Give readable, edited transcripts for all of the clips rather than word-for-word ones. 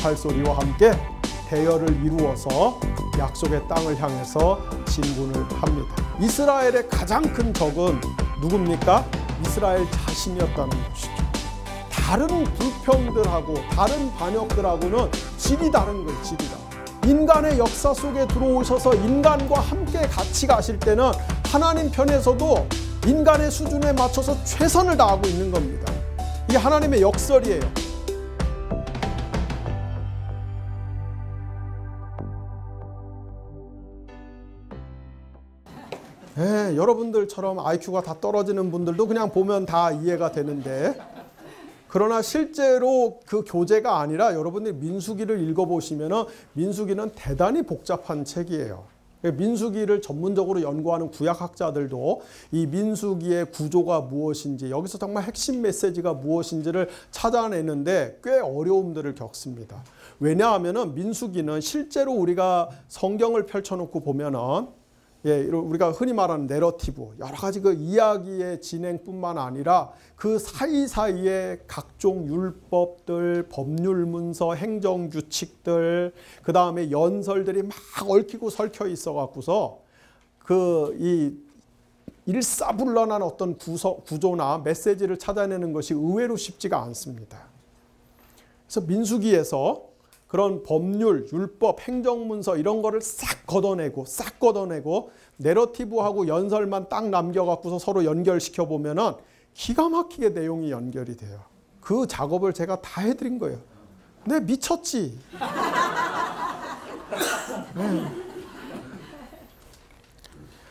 나팔소리와 함께 대열을 이루어서 약속의 땅을 향해서 진군을 합니다. 이스라엘의 가장 큰 적은 누굽니까? 이스라엘 자신이었다는 것이죠. 다른 불평들하고 다른 반역들하고는 질이 다른 거예요. 질이 다른. 인간의 역사 속에 들어오셔서 인간과 함께 같이 가실 때는 하나님 편에서도 인간의 수준에 맞춰서 최선을 다하고 있는 겁니다. 이게 하나님의 역설이에요. 네, 여러분들처럼 IQ가 다 떨어지는 분들도 그냥 보면 다 이해가 되는데, 그러나 실제로 그 교재가 아니라 여러분들이 민수기를 읽어보시면 민수기는 대단히 복잡한 책이에요. 민수기를 전문적으로 연구하는 구약학자들도 이 민수기의 구조가 무엇인지, 여기서 정말 핵심 메시지가 무엇인지를 찾아내는데 꽤 어려움들을 겪습니다. 왜냐하면 민수기는 실제로 우리가 성경을 펼쳐놓고 보면은 우리가 흔히 말하는 내러티브, 여러 가지 그 이야기의 진행뿐만 아니라 그 사이사이에 각종 율법들, 법률 문서, 행정 규칙들, 그 다음에 연설들이 막 얽히고 설켜 있어 갖고서 이 일사불란한 어떤 구조나 메시지를 찾아내는 것이 의외로 쉽지가 않습니다. 그래서 민수기에서 그런 법률, 율법, 행정문서 이런 거를 싹 걷어내고 내러티브하고 연설만 딱 남겨갖고서 서로 연결시켜 보면은 기가 막히게 내용이 연결이 돼요. 그 작업을 제가 다 해드린 거예요. 네, 미쳤지.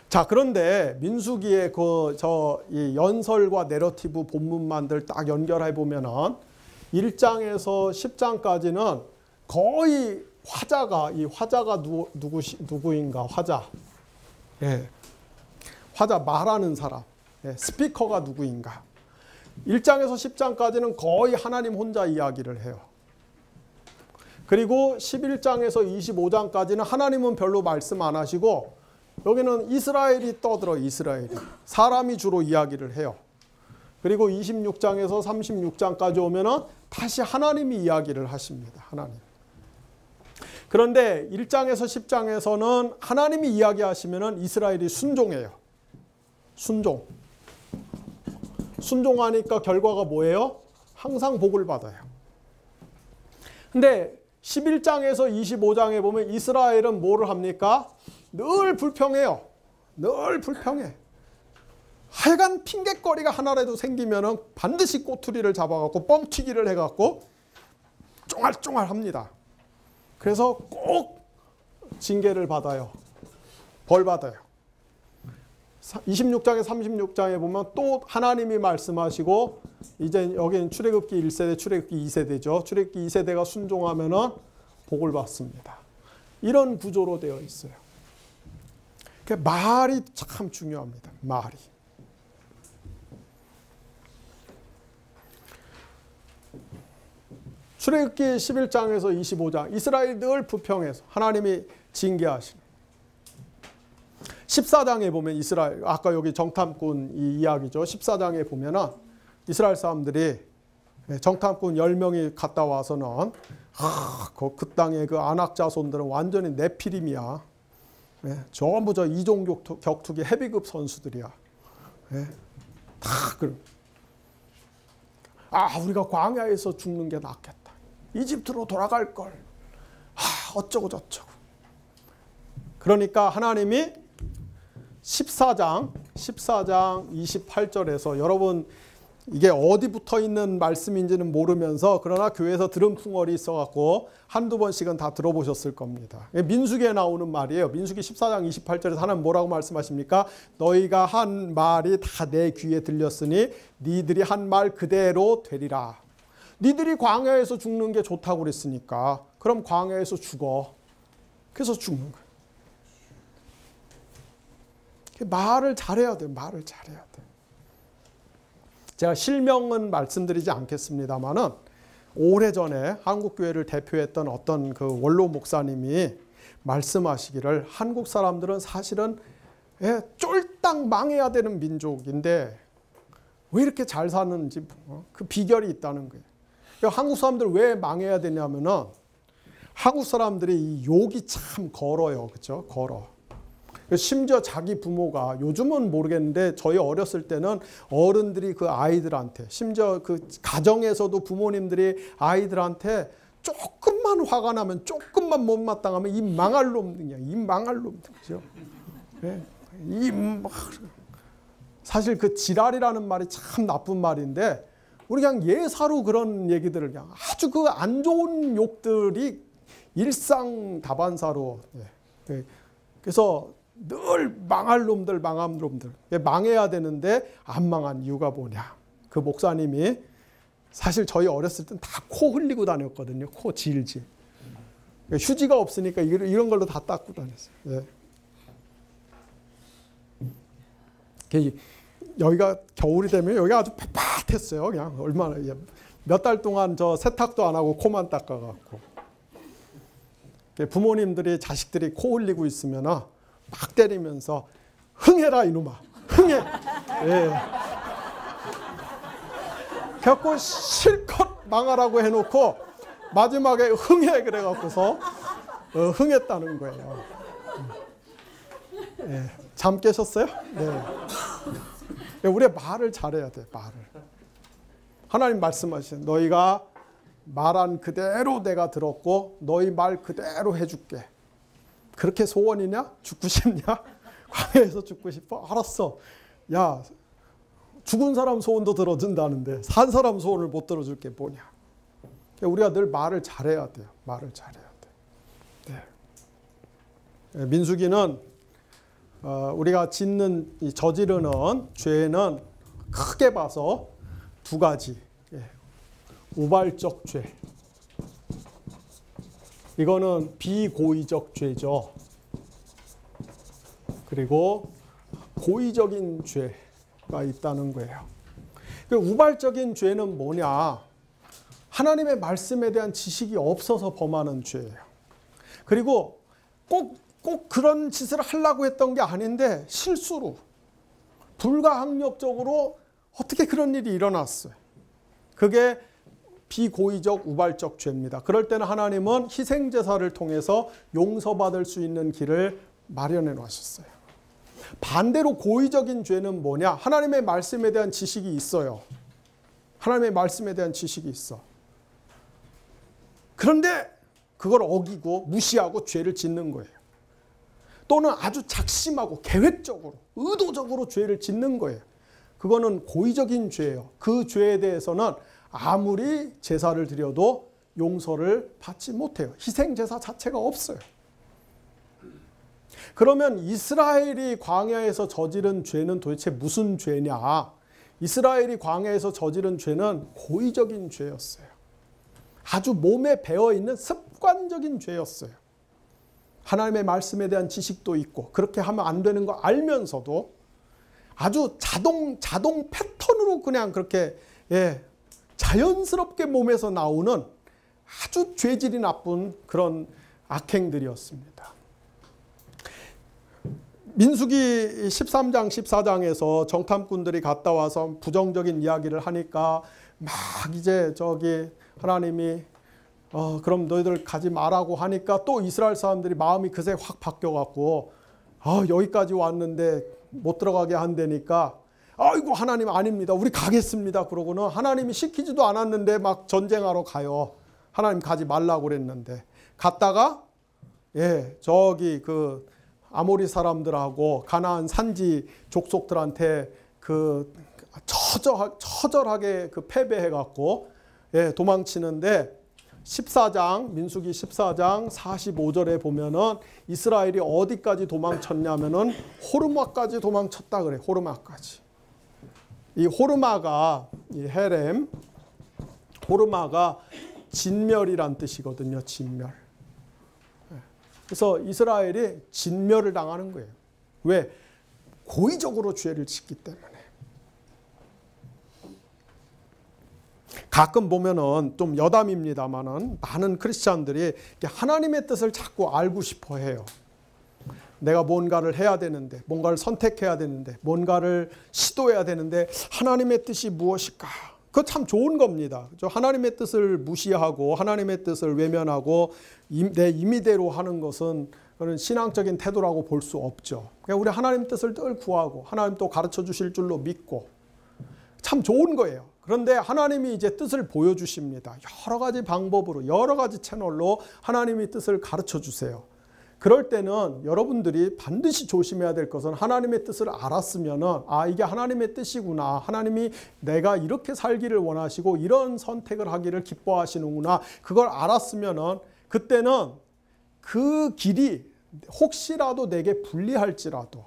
자, 그런데 민수기의 이 연설과 내러티브 본문만들 딱 연결해 보면은 1장에서 10장까지는 거의 화자가 누구인가? 화자. 화자, 말하는 사람. 스피커가 누구인가? 1장에서 10장까지는 거의 하나님 혼자 이야기를 해요. 그리고 11장에서 25장까지는 하나님은 별로 말씀 안 하시고 여기는 이스라엘이 떠들어. 이스라엘이. 사람이 주로 이야기를 해요. 그리고 26장에서 36장까지 오면은 다시 하나님이 이야기를 하십니다. 하나님. 그런데 1장에서 10장에서는 하나님이 이야기하시면은 이스라엘이 순종해요. 순종하니까 결과가 뭐예요? 항상 복을 받아요. 근데 11장에서 25장에 보면 이스라엘은 뭐를 합니까? 늘 불평해요. 늘 불평해. 하여간 핑곗거리가 하나라도 생기면은 반드시 꼬투리를 잡아갖고 뻥튀기를 해갖고 쫑알쫑알 합니다. 그래서 꼭 징계를 받아요. 벌 받아요. 26장에 36장에 보면 또 하나님이 말씀하시고 이제 여기는 출애굽기 1세대, 출애굽기 2세대죠. 출애굽기 2세대가 순종하면은 복을 받습니다. 이런 구조로 되어 있어요. 말이 참 중요합니다. 말이. 출애굽기 11장에서 25장 이스라엘이 늘 불평해서 하나님이 징계하시는. 14장에 보면 이스라엘, 아까 여기 정탐꾼 이 이야기죠. 14장에 보면은 이스라엘 사람들이 정탐꾼 10명이 갔다 와서는 그 땅의 그 아낙 자손들은 완전히 네피림이야. 전부 저 이종 격투기 헤비급 선수들이야. 다 그런. 우리가 광야에서 죽는 게 낫겠다. 이집트로 돌아갈 걸. 어쩌고 저쩌고. 그러니까 하나님이 14장 28절에서 여러분 이게 어디 붙어 있는 말씀인지는 모르면서 그러나 교회에서 들은 풍월이 있어갖고 한두 번씩은 다 들어보셨을 겁니다. 민수기에 나오는 말이에요. 민수기 14장 28절에서 하나님 뭐라고 말씀하십니까? 너희가 한 말이 다 내 귀에 들렸으니 니들이 한 말 그대로 되리라. 니들이 광야에서 죽는 게 좋다고 그랬으니까 그럼 광야에서 죽어. 그래서 죽는 거예요. 말을 잘해야 돼요. 말을 잘해야 돼요. 제가 실명은 말씀드리지 않겠습니다만은 오래전에 한국교회를 대표했던 어떤 그 원로 목사님이 말씀하시기를 한국 사람들은 사실은 쫄딱 망해야 되는 민족인데 왜 이렇게 잘 사는지 그 비결이 있다는 거예요. 한국 사람들 왜 망해야 되냐면은 한국 사람들이 이 욕이 참 걸어요. 그렇죠? 걸어. 심지어 자기 부모가, 요즘은 모르겠는데 저희 어렸을 때는 어른들이 그 아이들한테, 심지어 그 가정에서도 부모님들이 아이들한테 조금만 화가 나면, 조금만 못마땅하면 이 망할 놈들이야. 이 망할 놈들. 그죠? 네. 사실 그 지랄이라는 말이 참 나쁜 말인데, 우리 그냥 예사로 그런 얘기들을 그냥 아주 그 안 좋은 욕들이 일상 다반사로. 네. 그래서 늘 망할 놈들, 망할 놈들. 망해야 되는데 안 망한 이유가 뭐냐. 그 목사님이 사실 저희 어렸을 땐 다 코 흘리고 다녔거든요. 코 질질. 휴지가 없으니까 이런 걸로 다 닦고 다녔어요. 네. 여기가 겨울이 되면 여기가 아주 빳빳했어요. 그냥 얼마나 몇 달 동안 저 세탁도 안 하고 코만 닦아갖고. 부모님들이 자식들이 코 흘리고 있으면 막 때리면서 흥해라 이놈아, 흥해. 예. 그래갖고 실컷 망하라고 해놓고 마지막에 흥해 그래갖고서 흥했다는 거예요. 예. 잠 깨셨어요? 네. 우리가 말을 잘해야 돼. 말을. 하나님 말씀하시는 너희가 말한 그대로 내가 들었고 너희 말 그대로 해줄게. 그렇게 소원이냐? 죽고 싶냐? 광야에서 죽고 싶어? 알았어. 야, 죽은 사람 소원도 들어준다는데 산 사람 소원을 못 들어줄 게 뭐냐? 우리가 늘 말을 잘해야 돼요. 말을 잘해야 돼. 네. 민수기는 우리가 짓는 저지르는 죄는 크게 봐서 두 가지. 우발적 죄. 이거는 비고의적 죄죠. 그리고 고의적인 죄가 있다는 거예요. 우발적인 죄는 뭐냐? 하나님의 말씀에 대한 지식이 없어서 범하는 죄예요. 그리고 꼭 그런 짓을 하려고 했던 게 아닌데 실수로 불가항력적으로 어떻게 그런 일이 일어났어요. 그게 비고의적 우발적 죄입니다. 그럴 때는 하나님은 희생제사를 통해서 용서받을 수 있는 길을 마련해 놓으셨어요. 반대로 고의적인 죄는 뭐냐? 하나님의 말씀에 대한 지식이 있어요. 하나님의 말씀에 대한 지식이 있어. 그런데 그걸 어기고 무시하고 죄를 짓는 거예요. 또는 아주 작심하고 계획적으로 의도적으로 죄를 짓는 거예요. 그거는 고의적인 죄예요. 그 죄에 대해서는 아무리 제사를 드려도 용서를 받지 못해요. 희생제사 자체가 없어요. 그러면 이스라엘이 광야에서 저지른 죄는 도대체 무슨 죄냐? 이스라엘이 광야에서 저지른 죄는 고의적인 죄였어요. 아주 몸에 배어있는 습관적인 죄였어요. 하나님의 말씀에 대한 지식도 있고 그렇게 하면 안 되는 거 알면서도 아주 자동 패턴으로 그냥 그렇게 자연스럽게 몸에서 나오는 아주 죄질이 나쁜 그런 악행들이었습니다. 민수기 13장 14장에서 정탐꾼들이 갔다 와서 부정적인 이야기를 하니까 막 이제 하나님이 그럼 너희들 가지 말라고 하니까 또 이스라엘 사람들이 마음이 그새 확 바뀌어갖고 여기까지 왔는데 못 들어가게 한다니까 아이고 하나님 아닙니다. 우리 가겠습니다. 그러고는 하나님이 시키지도 않았는데 막 전쟁하러 가요. 하나님 가지 말라고 그랬는데 갔다가 그 아모리 사람들하고 가나안 산지 족속들한테 그 처절하게 그 패배해갖고 도망치는데 14장 민수기 14장 45절에 보면은 이스라엘이 어디까지 도망쳤냐면은 호르마까지 도망쳤다 그래. 호르마까지. 이 호르마가 이 헤렘 호르마가 진멸이란 뜻이거든요. 진멸. 그래서 이스라엘이 진멸을 당하는 거예요. 왜? 고의적으로 죄를 짓기 때문에. 가끔 보면은 좀 여담입니다만은 많은 크리스찬들이 하나님의 뜻을 자꾸 알고 싶어 해요. 내가 뭔가를 해야 되는데, 뭔가를 선택해야 되는데, 뭔가를 시도해야 되는데 하나님의 뜻이 무엇일까? 그거 참 좋은 겁니다. 하나님의 뜻을 무시하고 하나님의 뜻을 외면하고 내 임의대로 하는 것은 그런 신앙적인 태도라고 볼 수 없죠. 그러니까 우리 하나님 뜻을 늘 구하고 하나님 또 가르쳐 주실 줄로 믿고 참 좋은 거예요. 그런데 하나님이 이제 뜻을 보여주십니다. 여러 가지 방법으로 여러 가지 채널로 하나님이 뜻을 가르쳐 주세요. 그럴 때는 여러분들이 반드시 조심해야 될 것은 하나님의 뜻을 알았으면은 이게 하나님의 뜻이구나. 하나님이 내가 이렇게 살기를 원하시고 이런 선택을 하기를 기뻐하시는구나. 그걸 알았으면은 그때는 그 길이 혹시라도 내게 불리할지라도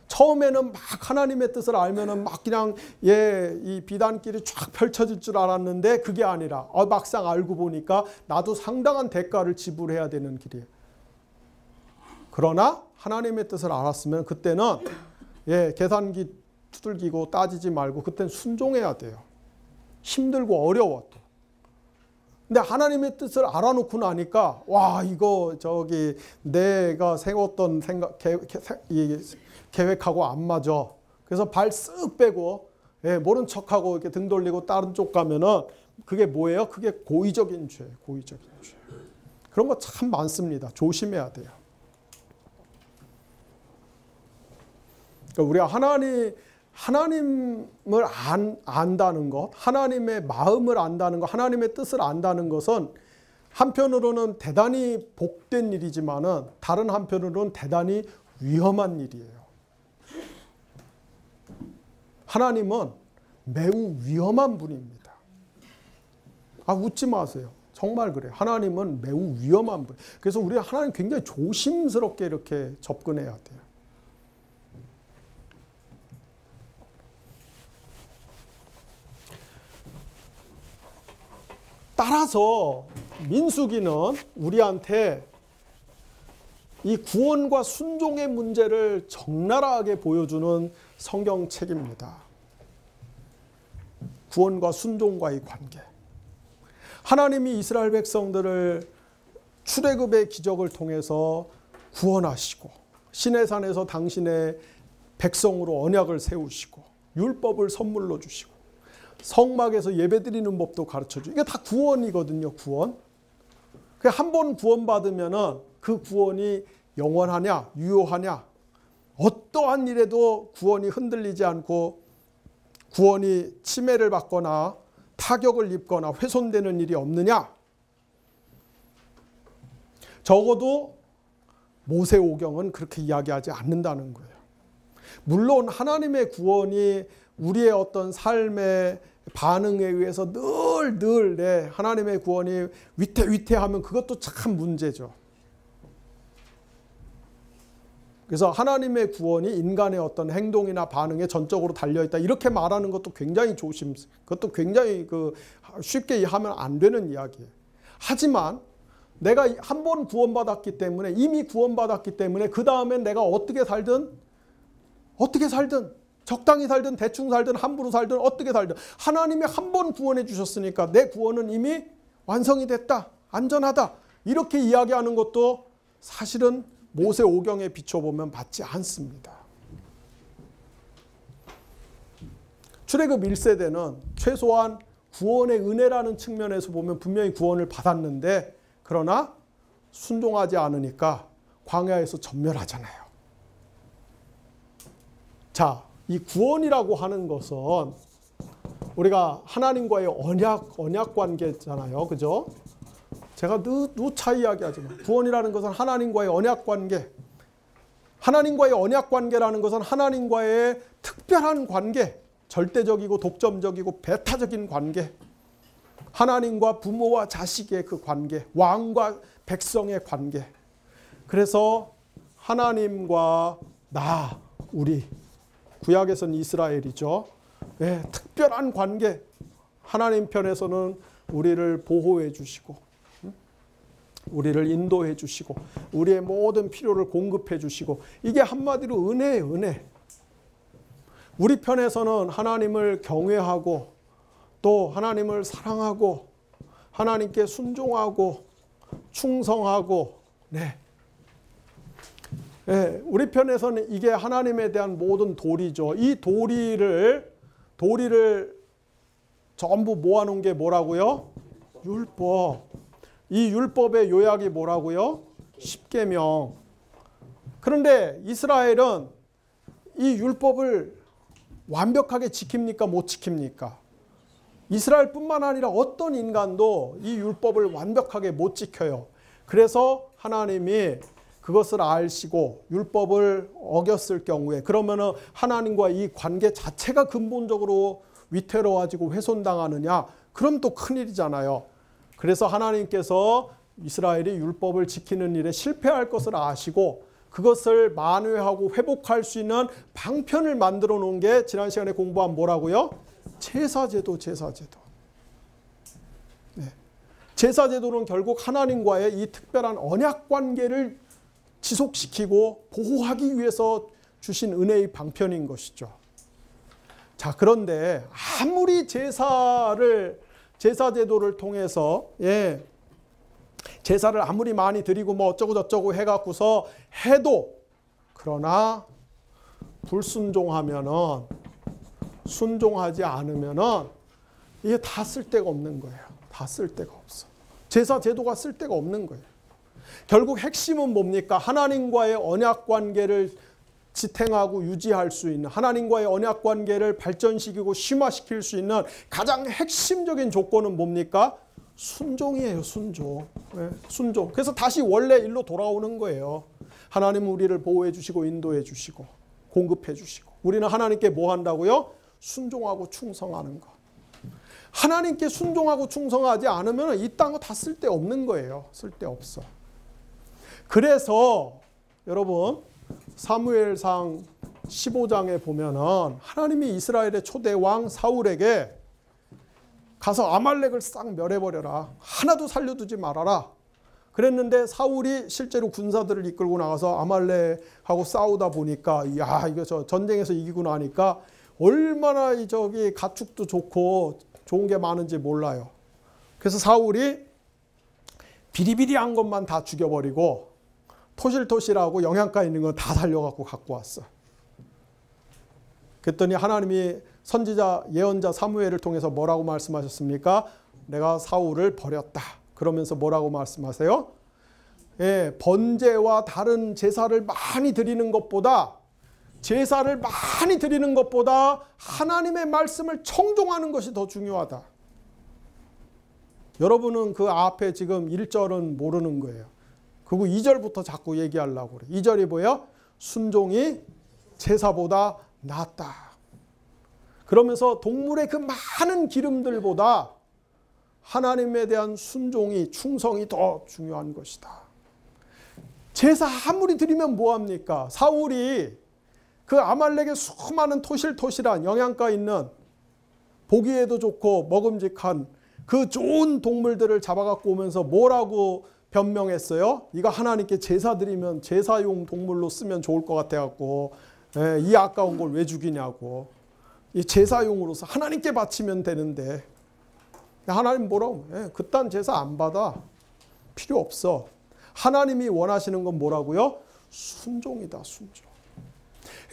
처음에는 막 하나님의 뜻을 알면은 막 그냥 이 비단길이 쫙 펼쳐질 줄 알았는데 그게 아니라 막상 알고 보니까 나도 상당한 대가를 지불해야 되는 길이에요. 그러나 하나님의 뜻을 알았으면 그때는 계산기 두들기고 따지지 말고 그때는 순종해야 돼요. 힘들고 어려워도. 근데 하나님의 뜻을 알아놓고 나니까 이거 내가 세웠던 계획하고 안 맞아. 그래서 발 쓱 빼고 모른 척하고 이렇게 등 돌리고 다른 쪽 가면은 그게 뭐예요? 그게 고의적인 죄, 고의적인 죄. 그런 거 참 많습니다. 조심해야 돼요. 그러니까 우리가 하나님을 안다는 것, 하나님의 마음을 안다는 것, 하나님의 뜻을 안다는 것은 한편으로는 대단히 복된 일이지만은 다른 한편으로는 대단히 위험한 일이에요. 하나님은 매우 위험한 분입니다. 웃지 마세요. 정말 그래요. 하나님은 매우 위험한 분. 그래서 우리가 하나님 굉장히 조심스럽게 이렇게 접근해야 돼요. 따라서 민수기는 우리한테 이 구원과 순종의 문제를 적나라하게 보여주는 성경책입니다. 구원과 순종과의 관계. 하나님이 이스라엘 백성들을 출애굽의 기적을 통해서 구원하시고 시내산에서 당신의 백성으로 언약을 세우시고 율법을 선물로 주시고 성막에서 예배드리는 법도 가르쳐주고 이게 다 구원이거든요. 구원. 한 번 구원받으면은 그 구원이 영원하냐 유효하냐 어떠한 일에도 구원이 흔들리지 않고 구원이 침해를 받거나 타격을 입거나 훼손되는 일이 없느냐. 적어도 모세오경은 그렇게 이야기하지 않는다는 거예요. 물론 하나님의 구원이 우리의 어떤 삶의 반응에 의해서 늘 하나님의 구원이 위태위태하면 그것도 참 문제죠. 그래서 하나님의 구원이 인간의 어떤 행동이나 반응에 전적으로 달려있다 이렇게 말하는 것도 굉장히 그것도 굉장히 쉽게 하면 안 되는 이야기예요. 하지만 내가 한 번 구원받았기 때문에 이미 구원받았기 때문에 그 다음엔 내가 어떻게 살든 적당히 살든 대충 살든 함부로 살든 어떻게 살든 하나님이 한 번 구원해 주셨으니까 내 구원은 이미 완성이 됐다. 안전하다. 이렇게 이야기하는 것도 사실은 모세오경에 비춰보면 맞지 않습니다. 출애굽 1세대는 최소한 구원의 은혜라는 측면에서 보면 분명히 구원을 받았는데 그러나 순종하지 않으니까 광야에서 전멸하잖아요. 자, 이 구원이라고 하는 것은 우리가 하나님과의 언약 관계잖아요. 그죠? 제가 누차 이야기하지만 구원이라는 것은 하나님과의 언약 관계. 하나님과의 언약 관계라는 것은 하나님과의 특별한 관계. 절대적이고 독점적이고 배타적인 관계. 하나님과 부모와 자식의 그 관계. 왕과 백성의 관계. 그래서 하나님과 우리 구약에서는 이스라엘이죠. 특별한 관계. 하나님 편에서는 우리를 보호해 주시고 우리를 인도해 주시고 우리의 모든 필요를 공급해 주시고 이게 한마디로 은혜예요. 은혜. 우리 편에서는 하나님을 경외하고 또 하나님을 사랑하고 하나님께 순종하고 충성하고 우리 편에서는 이게 하나님에 대한 모든 도리죠. 이 도리를 전부 모아놓은 게 뭐라고요? 율법. 이 율법의 요약이 뭐라고요? 십계명. 그런데 이스라엘은 이 율법을 완벽하게 지킵니까? 못 지킵니까? 이스라엘뿐만 아니라 어떤 인간도 이 율법을 완벽하게 못 지켜요. 그래서 하나님이 그것을 아시고 율법을 어겼을 경우에 그러면은 하나님과 이 관계 자체가 근본적으로 위태로워지고 훼손당하느냐? 그럼 또 큰일이잖아요. 그래서 하나님께서 이스라엘이 율법을 지키는 일에 실패할 것을 아시고 그것을 만회하고 회복할 수 있는 방편을 만들어 놓은 게 지난 시간에 공부한 뭐라고요? 제사제도, 제사제도. 네. 제사제도는 결국 하나님과의 이 특별한 언약 관계를 지속시키고 보호하기 위해서 주신 은혜의 방편인 것이죠. 자, 그런데 아무리 제사제도를 통해서 제사를 아무리 많이 드리고 뭐 어쩌고 저쩌고 해갖고서 해도 그러나 불순종하면은 순종하지 않으면은 이게 다 쓸데가 없는 거예요. 다 쓸데가 없어. 제사제도가 쓸데가 없는 거예요. 결국 핵심은 뭡니까? 하나님과의 언약 관계를 지탱하고 유지할 수 있는 하나님과의 언약 관계를 발전시키고 심화시킬 수 있는 가장 핵심적인 조건은 뭡니까? 순종이에요. 순종. 네, 순종. 그래서 다시 원래 일로 돌아오는 거예요. 하나님은 우리를 보호해 주시고 인도해 주시고 공급해 주시고 우리는 하나님께 뭐 한다고요? 순종하고 충성하는 거. 하나님께 순종하고 충성하지 않으면 이 땅 거 다 쓸데없는 거예요. 쓸데없어. 그래서 여러분 사무엘상 15장에 보면은 하나님이 이스라엘의 초대 왕 사울에게 가서 아말렉을 싹 멸해버려라. 하나도 살려두지 말아라. 그랬는데 사울이 실제로 군사들을 이끌고 나가서 아말렉하고 싸우다 보니까 야 이거 저 전쟁에서 이기고 나니까 얼마나 저기 가축도 좋고 좋은 게 많은지 몰라요. 그래서 사울이 비리비리한 것만 다 죽여버리고 토실토실하고 영양가 있는 건 다 살려갖고 갖고 왔어. 그랬더니 하나님이 선지자 예언자 사무엘을 통해서 뭐라고 말씀하셨습니까? 내가 사울을 버렸다. 그러면서 뭐라고 말씀하세요? 예, 번제와 다른 제사를 많이 드리는 것보다 하나님의 말씀을 청종하는 것이 더 중요하다. 여러분은 그 앞에 지금 1절은 모르는 거예요. 그리고 2절부터 자꾸 얘기하려고 그래. 2절이 뭐예요? 순종이 제사보다 낫다. 그러면서 동물의 그 많은 기름들보다 하나님에 대한 순종이 충성이 더 중요한 것이다. 제사 아무리 드리면 뭐합니까? 사울이 그 아말렉의 수많은 토실토실한 영양가 있는 보기에도 좋고 먹음직한 그 좋은 동물들을 잡아갖고 오면서 뭐라고 변명했어요? 이거 하나님께 제사 드리면 제사용 동물로 쓰면 좋을 것 같아갖고 이 아까운 걸 왜 죽이냐고. 이 제사용으로서 하나님께 바치면 되는데 하나님 뭐라고? 그딴 제사 안 받아. 필요 없어. 하나님이 원하시는 건 뭐라고요? 순종이다. 순종.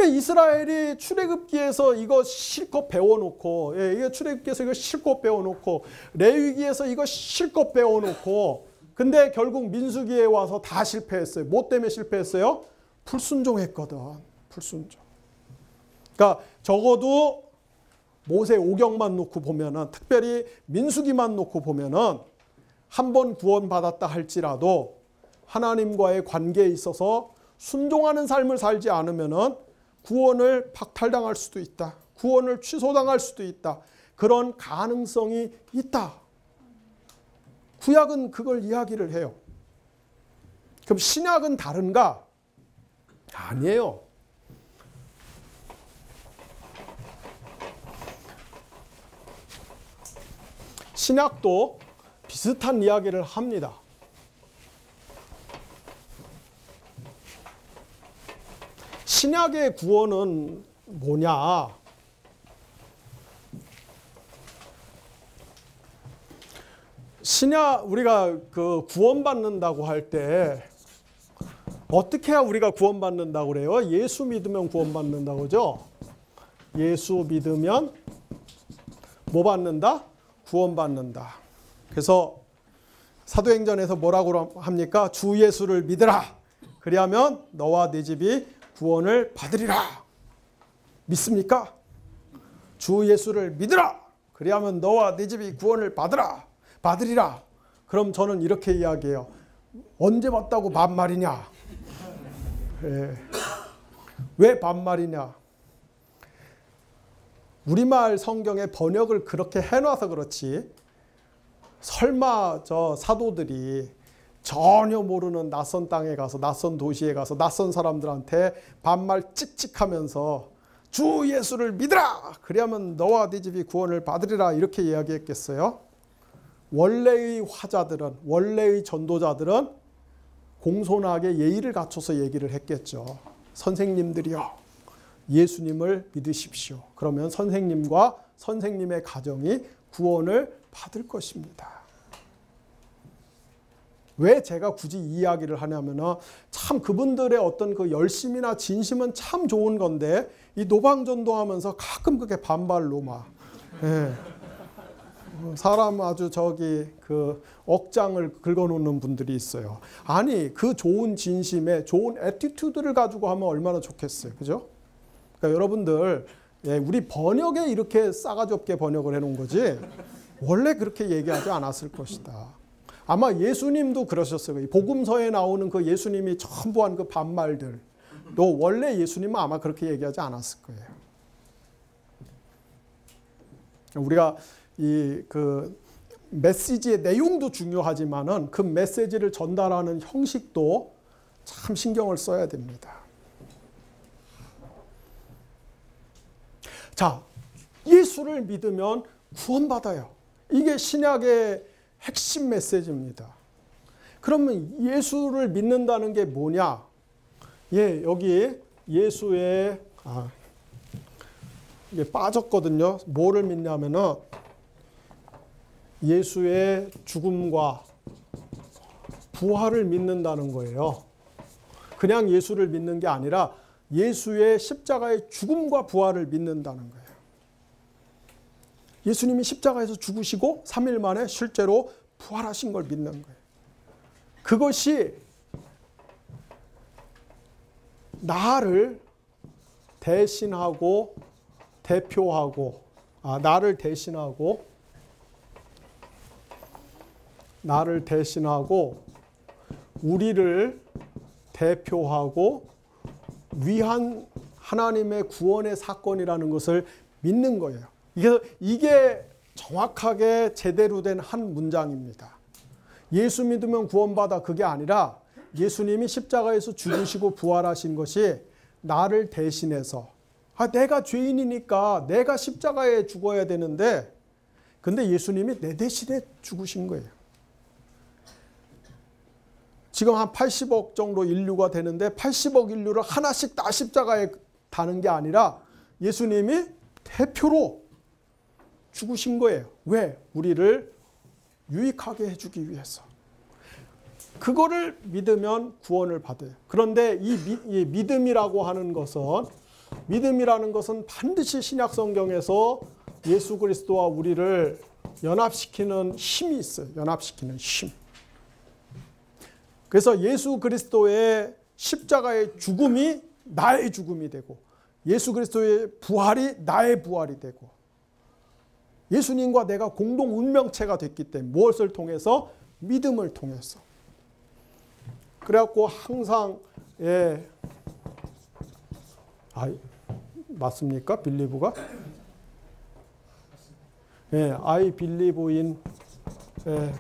이스라엘이 출애굽기에서 이거 실컷 배워놓고 이거 출애굽기에서 이거 실컷 배워놓고 레위기에서 이거 실컷 배워놓고 근데 결국 민수기에 와서 다 실패했어요. 뭐 때문에 실패했어요? 불순종했거든. 불순종. 그러니까 적어도 모세 오경만 놓고 보면은 특별히 민수기만 놓고 보면은 한 번 구원받았다 할지라도 하나님과의 관계에 있어서 순종하는 삶을 살지 않으면은 구원을 박탈당할 수도 있다. 구원을 취소당할 수도 있다. 그런 가능성이 있다. 구약은 그걸 이야기를 해요. 그럼 신약은 다른가? 아니에요. 신약도 비슷한 이야기를 합니다. 신약의 구원은 뭐냐? 신약 우리가 그 구원받는다고 할 때 어떻게 해야 우리가 구원받는다고 그래요? 예수 믿으면 구원받는다고 그러죠? 예수 믿으면 뭐 받는다? 구원받는다. 그래서 사도행전에서 뭐라고 합니까? 주 예수를 믿으라. 그리하면 너와 네 집이 구원을 받으리라. 믿습니까? 주 예수를 믿으라. 그리하면 너와 네 집이 구원을 받으리라. 그럼 저는 이렇게 이야기해요. 언제 봤다고 반말이냐? 왜 반말이냐? 우리말 성경의 번역을 그렇게 해놔서 그렇지, 설마 저 사도들이 전혀 모르는 낯선 땅에 가서, 낯선 도시에 가서 낯선 사람들한테 반말 찍찍하면서 주 예수를 믿으라. 그리하면 너와 네 집이 구원을 받으리라 이렇게 이야기했겠어요? 원래의 화자들은, 원래의 전도자들은 공손하게 예의를 갖춰서 얘기를 했겠죠. 선생님들이요, 예수님을 믿으십시오. 그러면 선생님과 선생님의 가정이 구원을 받을 것입니다. 왜 제가 굳이 이 이야기를 하냐면은, 참 그분들의 어떤 그 열심이나 진심은 참 좋은 건데, 이 노방전도하면서 가끔 그게 반발로 막, 사람 아주 그 억장을 긁어놓는 분들이 있어요. 아니, 그 좋은 진심에 좋은 애티튜드를 가지고 하면 얼마나 좋겠어요. 그죠? 그러니까 여러분들, 우리 번역에 이렇게 싸가지 없게 번역을 해놓은 거지, 원래 그렇게 얘기하지 않았을 것이다. 아마 예수님도 그러셨어요. 복음서에 나오는 그 예수님이 전부 한 그 반말들, 또 원래 예수님은 아마 그렇게 얘기하지 않았을 거예요. 우리가 그 메시지의 내용도 중요하지만은 그 메시지를 전달하는 형식도 참 신경을 써야 됩니다. 자, 예수를 믿으면 구원받아요. 이게 신약의 핵심 메시지입니다. 그러면 예수를 믿는다는 게 뭐냐? 여기 예수의, 이게 빠졌거든요. 뭐를 믿냐면은 예수의 죽음과 부활을 믿는다는 거예요. 그냥 예수를 믿는 게 아니라 예수의 십자가의 죽음과 부활을 믿는다는 거예요. 예수님이 십자가에서 죽으시고 3일 만에 실제로 부활하신 걸 믿는 거예요. 그것이 나를 대신하고 대표하고, 나를 대신하고 우리를 대표하고 위한 하나님의 구원의 사건이라는 것을 믿는 거예요. 이게 정확하게 제대로 된 한 문장입니다. 예수 믿으면 구원받아, 그게 아니라 예수님이 십자가에서 죽으시고 부활하신 것이 나를 대신해서, 내가 죄인이니까 내가 십자가에 죽어야 되는데, 근데 예수님이 내 대신에 죽으신 거예요. 지금 한 80억 정도 인류가 되는데 80억 인류를 하나씩 다 십자가에 다는 게 아니라 예수님이 대표로 죽으신 거예요. 왜? 우리를 유익하게 해주기 위해서. 그거를 믿으면 구원을 받아요. 그런데 이 믿음이라고 하는 것은, 믿음이라는 것은 반드시 신약 성경에서 예수 그리스도와 우리를 연합시키는 힘이 있어요. 연합시키는 힘. 그래서 예수 그리스도의 십자가의 죽음이 나의 죽음이 되고, 예수 그리스도의 부활이 나의 부활이 되고, 예수님과 내가 공동 운명체가 됐기 때문에, 무엇을 통해서? 믿음을 통해서. 그래갖고 항상, 맞습니까? 빌리브가? I believe in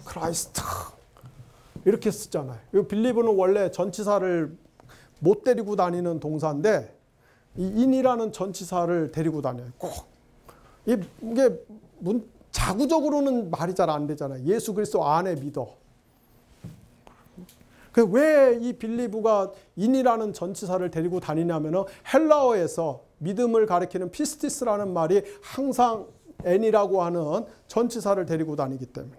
Christ. 이렇게 쓰잖아요. 이 빌리브는 원래 전치사를 못 데리고 다니는 동사인데, 이 in이라는 전치사를 데리고 다녀요. 꼭. 이게 자구적으로는 말이 잘 안 되잖아요. 예수 그리스도 안에 믿어. 왜 이 빌리브가 in이라는 전치사를 데리고 다니냐면은, 헬라어에서 믿음을 가리키는 피스티스라는 말이 항상 n이라고 하는 전치사를 데리고 다니기 때문에.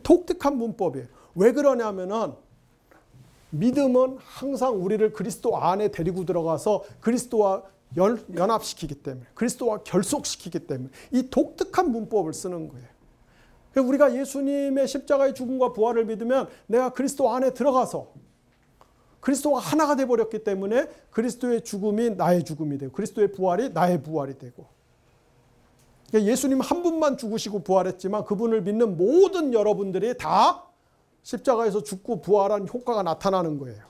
독특한 문법이에요. 왜 그러냐면은, 믿음은 항상 우리를 그리스도 안에 데리고 들어가서 그리스도와 연합시키기 때문에, 그리스도와 결속시키기 때문에 이 독특한 문법을 쓰는 거예요. 우리가 예수님의 십자가의 죽음과 부활을 믿으면 내가 그리스도 안에 들어가서 그리스도가 하나가 되어버렸기 때문에 그리스도의 죽음이 나의 죽음이 되고 그리스도의 부활이 나의 부활이 되고, 예수님 한 분만 죽으시고 부활했지만 그분을 믿는 모든 여러분들이 다 십자가에서 죽고 부활한 효과가 나타나는 거예요.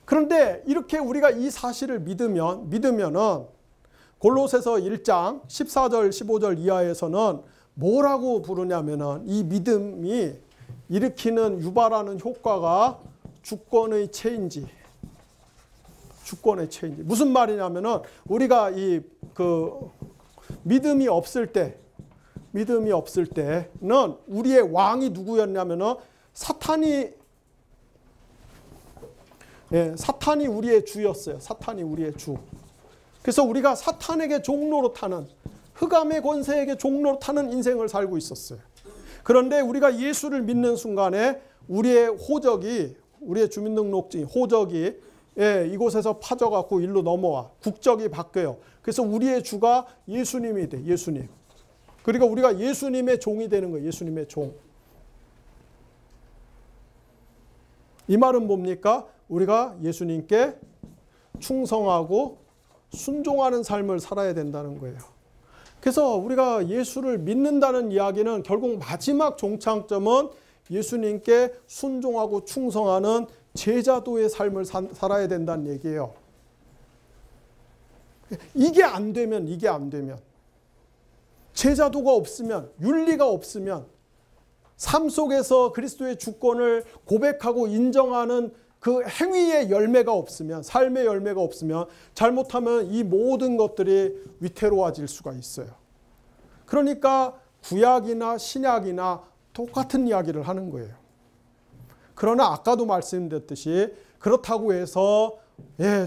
그런데 이렇게 우리가 이 사실을 믿으면은 골로새서 1장 14절 15절 이하에서는 뭐라고 부르냐면은 이 믿음이 일으키는 유발하는 효과가 주권의 체인지. 주권의 체인지. 무슨 말이냐면은 우리가 믿음이 없을 때는 우리의 왕이 누구였냐면은 사탄이 우리의 주였어요. 사탄이 우리의 주. 그래서 우리가 사탄에게 종로로 타는, 흑암의 권세에게 종로로 타는 인생을 살고 있었어요. 그런데 우리가 예수를 믿는 순간에 우리의 호적이, 우리의 주민등록증 호적이 이곳에서 파져갖고 일로 넘어와. 국적이 바뀌어요. 그래서 우리의 주가 예수님이 돼. 예수님. 그러니까 우리가 예수님의 종이 되는 거예요. 예수님의 종. 이 말은 뭡니까? 우리가 예수님께 충성하고 순종하는 삶을 살아야 된다는 거예요. 그래서 우리가 예수를 믿는다는 이야기는 결국 마지막 종착점은 예수님께 순종하고 충성하는 제자도의 삶을 살아야 된다는 얘기예요. 이게 안 되면 제자도가 없으면, 윤리가 없으면, 삶 속에서 그리스도의 주권을 고백하고 인정하는 그 행위의 열매가 없으면, 삶의 열매가 없으면 잘못하면 이 모든 것들이 위태로워질 수가 있어요. 그러니까 구약이나 신약이나 똑같은 이야기를 하는 거예요. 그러나 아까도 말씀드렸듯이 그렇다고 해서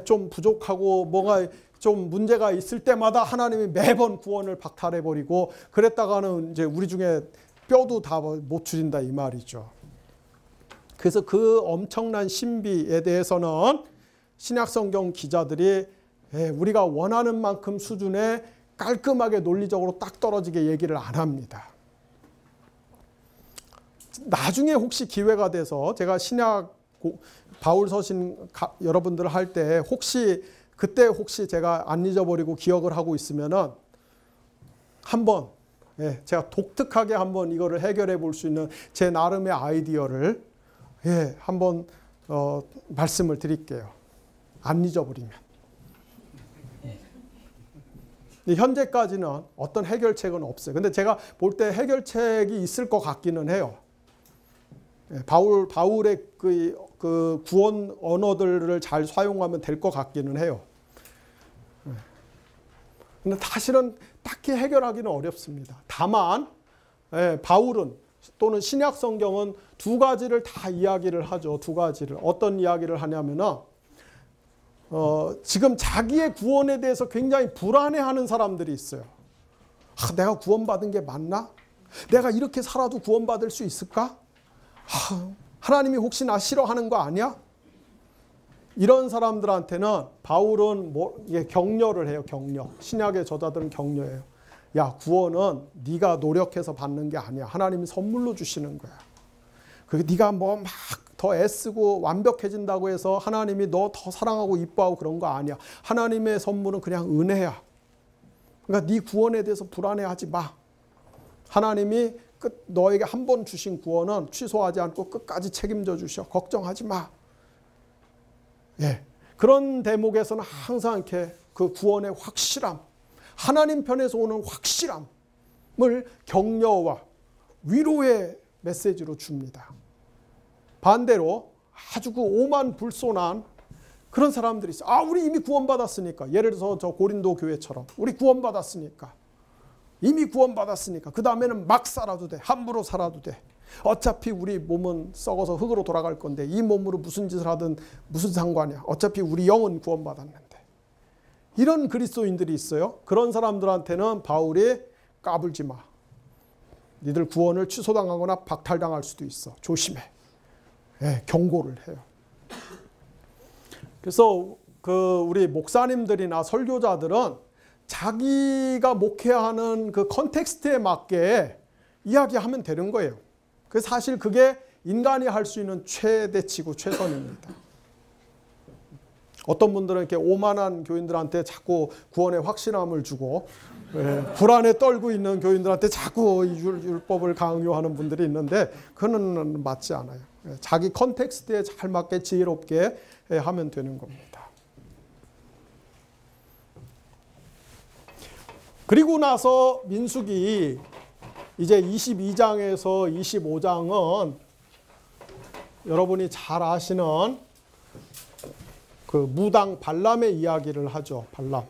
좀 부족하고 뭐가 좀 문제가 있을 때마다 하나님이 매번 구원을 박탈해버리고 그랬다가는 이제 우리 중에 뼈도 다 못 추린다 이 말이죠. 그래서 그 엄청난 신비에 대해서는 신약성경 기자들이 우리가 원하는 만큼 수준에 깔끔하게 논리적으로 딱 떨어지게 얘기를 안 합니다. 나중에 혹시 기회가 돼서 제가 신약 바울 서신 여러분들 할 때 그때 혹시 제가 안 잊어버리고 기억을 하고 있으면은 한번 제가 독특하게 한번 이거를 해결해 볼 수 있는 제 나름의 아이디어를 한번 말씀을 드릴게요. 안 잊어버리면. 현재까지는 어떤 해결책은 없어요. 근데 제가 볼 때 해결책이 있을 것 같기는 해요. 바울의 그 구원 언어들을 잘 사용하면 될 것 같기는 해요. 근데 사실은 딱히 해결하기는 어렵습니다. 다만 바울은 또는 신약 성경은 두 가지를 다 이야기를 하죠. 두 가지를. 어떤 이야기를 하냐면은 지금 자기의 구원에 대해서 굉장히 불안해하는 사람들이 있어요. 내가 구원받은 게 맞나? 내가 이렇게 살아도 구원받을 수 있을까? 하나님이 혹시 나 싫어하는 거 아니야? 이런 사람들한테는 바울은 격려를 해요. 격려. 신약의 저자들은 격려해요. 야, 구원은 네가 노력해서 받는 게 아니야. 하나님이 선물로 주시는 거야. 그게 네가 뭐 막 더 애쓰고 완벽해진다고 해서 하나님이 너 더 사랑하고 이뻐하고 그런 거 아니야. 하나님의 선물은 그냥 은혜야. 그러니까 네 구원에 대해서 불안해하지 마. 하나님이 너에게 한 번 주신 구원은 취소하지 않고 끝까지 책임져 주셔. 걱정하지 마. 그런 대목에서는 항상 이렇게 그 구원의 확실함, 하나님 편에서 오는 확실함을 격려와 위로의 메시지로 줍니다. 반대로 아주 그 오만불손한 그런 사람들이 있어요. 우리 이미 구원받았으니까. 예를 들어서 저 고린도 교회처럼 우리 구원받았으니까. 이미 구원받았으니까 그 다음에는 막 살아도 돼. 함부로 살아도 돼. 어차피 우리 몸은 썩어서 흙으로 돌아갈 건데 이 몸으로 무슨 짓을 하든 무슨 상관이야. 어차피 우리 영은 구원받았는데. 이런 그리스도인들이 있어요. 그런 사람들한테는 바울이 까불지 마. 니들 구원을 취소당하거나 박탈당할 수도 있어. 조심해. 경고를 해요. 그래서 우리 목사님들이나 설교자들은 자기가 목회하는 그 컨텍스트에 맞게 이야기하면 되는 거예요. 사실 그게 인간이 할 수 있는 최대치고 최선입니다. 어떤 분들은 이렇게 오만한 교인들한테 자꾸 구원의 확신함을 주고 불안에 떨고 있는 교인들한테 자꾸 율법을 강요하는 분들이 있는데 그거는 맞지 않아요. 자기 컨텍스트에 잘 맞게 지혜롭게 하면 되는 겁니다. 그리고 나서 민수기 이제 22장에서 25장은 여러분이 잘 아시는 그 무당 발람의 이야기를 하죠. 발람.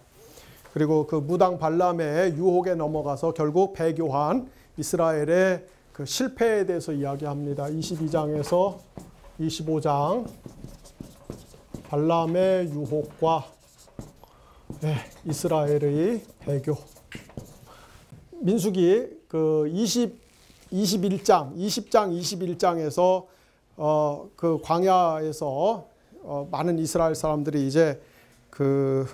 그리고 그 무당 발람의 유혹에 넘어가서 결국 배교한 이스라엘의 그 실패에 대해서 이야기합니다. 22장에서 25장 발람의 유혹과 이스라엘의 배교. 민수기 그 20장 21장에서 그 광야에서 많은 이스라엘 사람들이 이제 그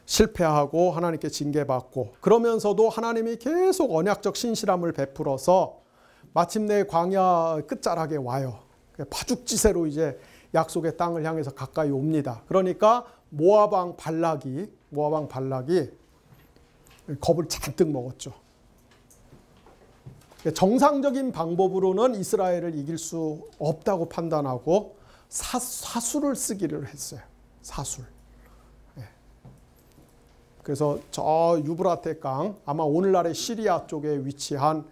실패하고 하나님께 징계받고 그러면서도 하나님이 계속 언약적 신실함을 베풀어서 마침내 광야 끝자락에 와요. 파죽지세로 이제 약속의 땅을 향해서 가까이 옵니다. 그러니까 모압 왕 발락이 겁을 잔뜩 먹었죠. 정상적인 방법으로는 이스라엘을 이길 수 없다고 판단하고 사술을 쓰기를 했어요. 사술. 그래서 저 유브라테 강, 아마 오늘날의 시리아 쪽에 위치한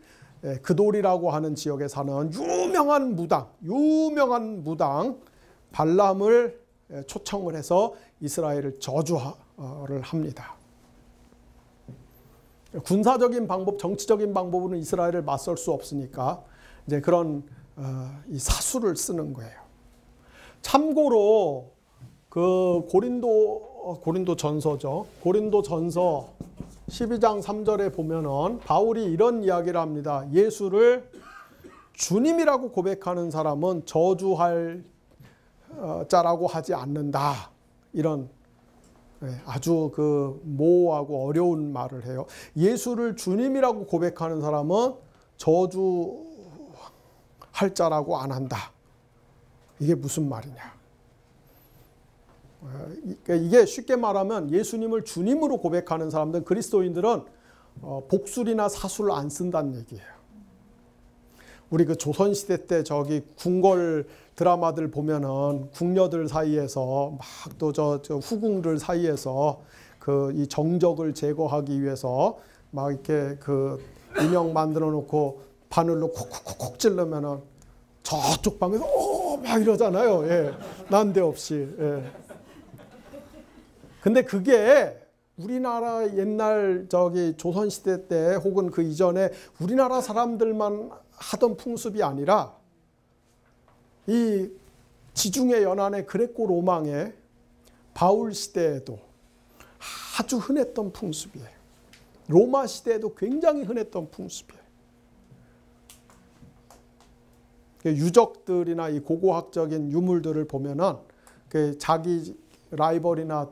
그돌이라고 하는 지역에 사는 유명한 무당 발람을 초청을 해서 이스라엘을 저주를 합니다. 군사적인 방법, 정치적인 방법으로는 이스라엘을 맞설 수 없으니까 이제 그런 이 사술을 쓰는 거예요. 참고로 그 고린도 전서죠. 고린도 전서 12장 3절에 보면은 바울이 이런 이야기를 합니다. 예수를 주님이라고 고백하는 사람은 저주할 자라고 하지 않는다. 이런 아주 그 모호하고 어려운 말을 해요. 예수를 주님이라고 고백하는 사람은 저주할 자라고 안 한다. 이게 무슨 말이냐? 이게 쉽게 말하면 예수님을 주님으로 고백하는 사람들, 그리스도인들은 복술이나 사술을 안 쓴다는 얘기예요. 우리 그 조선시대 때 저기 궁궐 드라마들 보면은 궁녀들 사이에서 막 또 저 후궁들 사이에서 그 이 정적을 제거하기 위해서 막 이렇게 그 인형 만들어 놓고 바늘로 콕콕콕 찔르면은 저쪽 방에서 막 이러잖아요. 예. 난데없이. 예. 근데 그게 우리나라 옛날 저기 조선시대 때 혹은 그 이전에 우리나라 사람들만 하던 풍습이 아니라 이 지중해 연안의 그레코 로망의 바울 시대에도 아주 흔했던 풍습이에요. 로마 시대에도 굉장히 흔했던 풍습이에요. 유적들이나 이 고고학적인 유물들을 보면은 그 자기 라이벌이나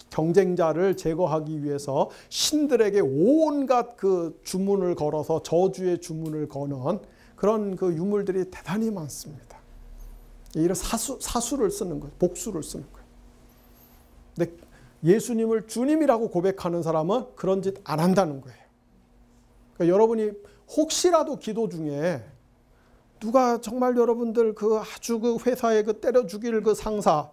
경쟁자를 제거하기 위해서 신들에게 온갖 그 주문을 걸어서 저주의 주문을 거는 그런 그 유물들이 대단히 많습니다. 이런 사수를 쓰는 거예요. 복수를 쓰는 거예요. 근데 예수님을 주님이라고 고백하는 사람은 그런 짓 안 한다는 거예요. 그러니까 여러분이 혹시라도 기도 중에 누가 정말 여러분들 그 아주 그 회사에 그 때려 죽일 그 상사,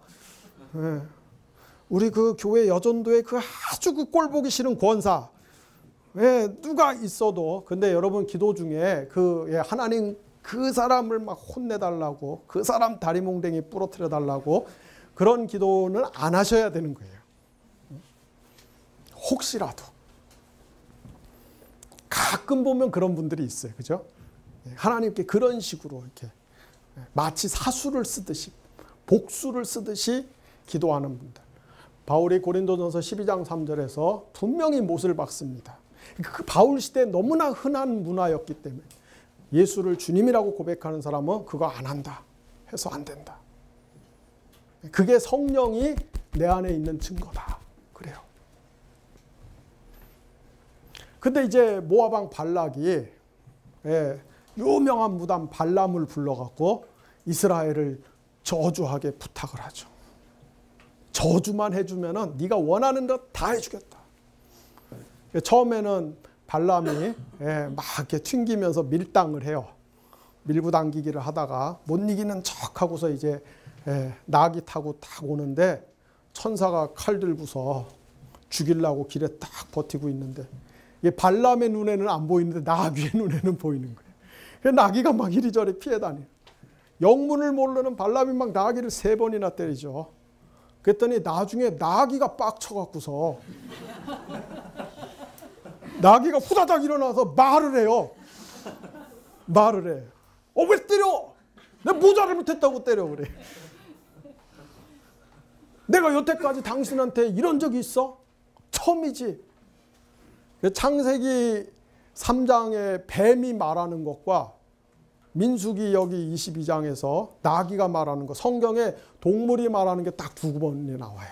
우리 그 교회 여전도에 그 아주 그 꼴 보기 싫은 권사, 누가 있어도 근데 여러분 기도 중에 그 하나님 그 사람을 막 혼내달라고 그 사람 다리몽댕이 부러뜨려 달라고 그런 기도는 안 하셔야 되는 거예요. 혹시라도 가끔 보면 그런 분들이 있어요, 그죠? 하나님께 그런 식으로 이렇게 마치 사수를 쓰듯이 복수를 쓰듯이 기도하는 분들. 바울이 고린도전서 12장 3절에서 분명히 못을 박습니다. 그 바울 시대에 너무나 흔한 문화였기 때문에 예수를 주님이라고 고백하는 사람은 그거 안 한다 해서 안 된다. 그게 성령이 내 안에 있는 증거다. 그래요. 근데 이제 모압 왕 발락이 유명한 무당 발람을 불러갖고 이스라엘을 저주하게 부탁을 하죠. 저주만 해주면은 네가 원하는 것 다 해주겠다. 처음에는 발람이 막 이렇게 튕기면서 밀당을 해요. 밀고 당기기를 하다가 못 이기는 척하고서 이제 나귀 타고 딱 오는데 천사가 칼 들고서 죽이려고 길에 딱 버티고 있는데 발람의 눈에는 안 보이는데 나귀의 눈에는 보이는 거예요. 나귀가 막 이리저리 피해 다니는. 영문을 모르는 발람이 막 나귀를 3번이나 때리죠. 그랬더니 나중에 나귀가 빡쳐갖고서 나귀가 후다닥 일어나서 말을 해요. 말을 해. 왜 때려? 내가 뭐 잘못했다고 때려 그래. 내가 여태까지 당신한테 이런 적이 있어? 처음이지. 창세기 3장의 뱀이 말하는 것과 민수기 여기 22장에서 나귀가 말하는 것, 성경에 동물이 말하는 게 딱 2번이 나와요.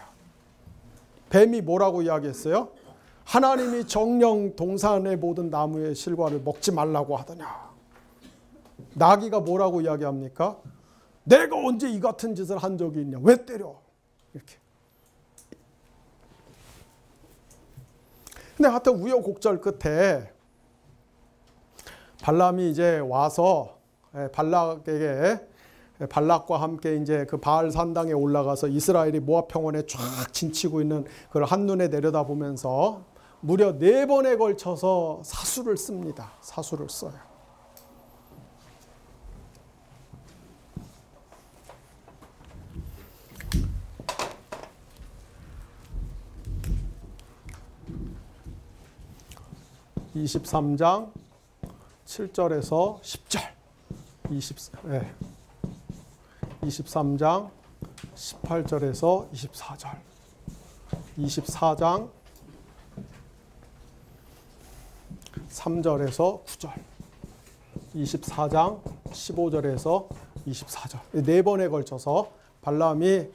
뱀이 뭐라고 이야기했어요? 하나님이 정령 동산의 모든 나무의 실과를 먹지 말라고 하더냐. 나귀가 뭐라고 이야기합니까? 내가 언제 이 같은 짓을 한 적이 있냐. 왜 때려? 이렇게. 근데 하여튼 우여곡절 끝에 발람이 이제 와서 발락과 함께 이제 그 바알 산당에 올라가서 이스라엘이 모압 평원에 쫙 진치고 있는 그걸 한눈에 내려다보면서 무려 4번에 걸쳐서 사수를 씁니다. 사수를 써요. (23장) 7절에서 10절 23장 18절에서 24절 24장 3절에서 9절 24장 15절에서 24절 4번에 걸쳐서 발람이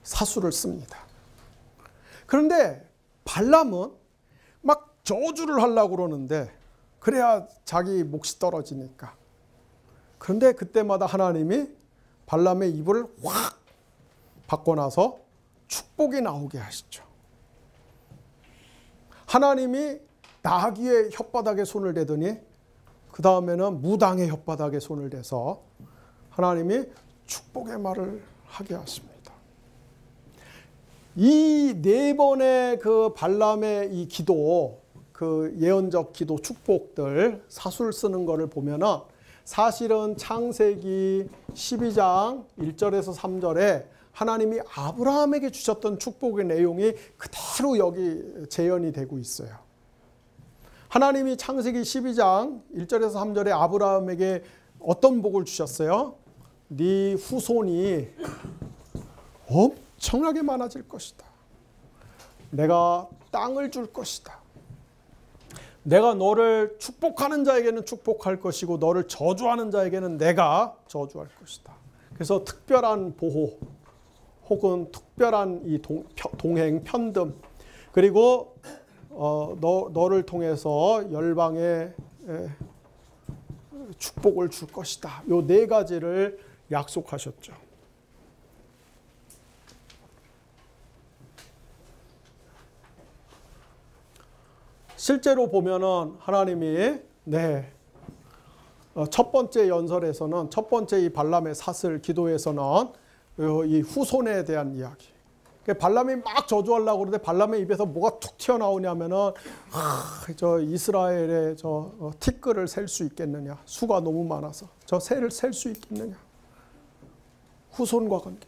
사수를 씁니다. 그런데 발람은 막 저주를 하려고 그러는데 그래야 자기 몫이 떨어지니까. 그런데 그때마다 하나님이 발람의 입을 확 바꿔놔서 축복이 나오게 하시죠. 하나님이 나귀의 혓바닥에 손을 대더니 그 다음에는 무당의 혓바닥에 손을 대서 하나님이 축복의 말을 하게 하십니다. 이 4번의 그 발람의 이 기도, 그 예언적 기도 축복들 사수를 쓰는 거를 보면은 사실은 창세기 12장 1절에서 3절에 하나님이 아브라함에게 주셨던 축복의 내용이 그대로 여기 재현이 되고 있어요. 하나님이 창세기 12장 1절에서 3절에 아브라함에게 어떤 복을 주셨어요? 네 후손이 엄청나게 많아질 것이다. 내가 땅을 줄 것이다. 내가 너를 축복하는 자에게는 축복할 것이고 너를 저주하는 자에게는 내가 저주할 것이다. 그래서 특별한 보호 혹은 특별한 이 동행 편듦 그리고 너를 통해서 열방에 축복을 줄 것이다. 요 4가지를 약속하셨죠. 실제로 보면은 하나님이 첫 번째 연설에서는 첫 번째 이 발람의 사슬 기도에서는 이 후손에 대한 이야기. 발람이 막 저주하려고 그러는데 발람의 입에서 뭐가 툭 튀어나오냐면은 저 이스라엘의 저 티끌을 셀 수 있겠느냐. 수가 너무 많아서 저 새를 셀 수 있겠느냐. 후손과 관계.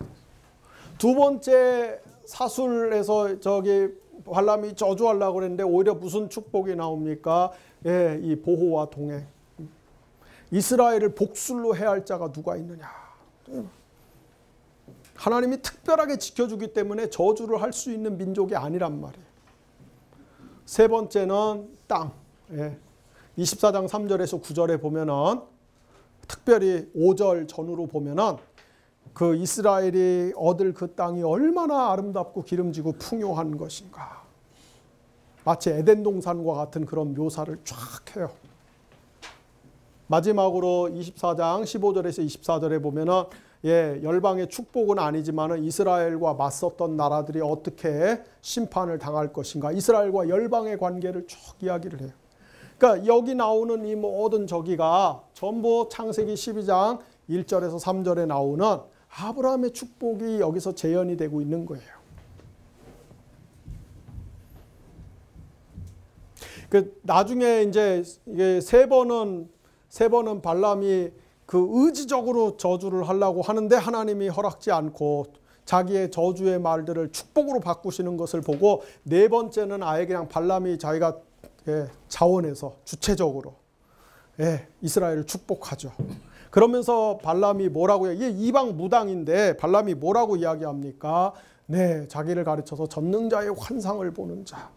두 번째 사술에서 저기 발람이 저주하려고 그랬는데 오히려 무슨 축복이 나옵니까? 이 보호와 동행. 이스라엘을 복술로 해야 할 자가 누가 있느냐. 하나님이 특별하게 지켜주기 때문에 저주를 할 수 있는 민족이 아니란 말이에요. 세 번째는 땅. 24장 3절에서 9절에 보면은 특별히 5절 전후로 보면은 그 이스라엘이 얻을 그 땅이 얼마나 아름답고 기름지고 풍요한 것인가. 마치 에덴 동산과 같은 그런 묘사를 쫙 해요. 마지막으로 24장 15절에서 24절에 보면은 열방의 축복은 아니지만 이스라엘과 맞섰던 나라들이 어떻게 심판을 당할 것인가. 이스라엘과 열방의 관계를 쭉 이야기를 해요. 그러니까 여기 나오는 이 모든 저기가 전부 창세기 12장 1절에서 3절에 나오는 아브라함의 축복이 여기서 재현이 되고 있는 거예요. 그 나중에 이제 이게 세 번은 발람이 그 의지적으로 저주를 하려고 하는데 하나님이 허락지 않고 자기의 저주의 말들을 축복으로 바꾸시는 것을 보고 네 번째는 아예 그냥 발람이 자기가 자원해서 주체적으로 이스라엘을 축복하죠. 그러면서 발람이 뭐라고 해요? 이게 이방 무당인데 발람이 뭐라고 이야기합니까? 네, 자기를 가르쳐서 전능자의 환상을 보는 자,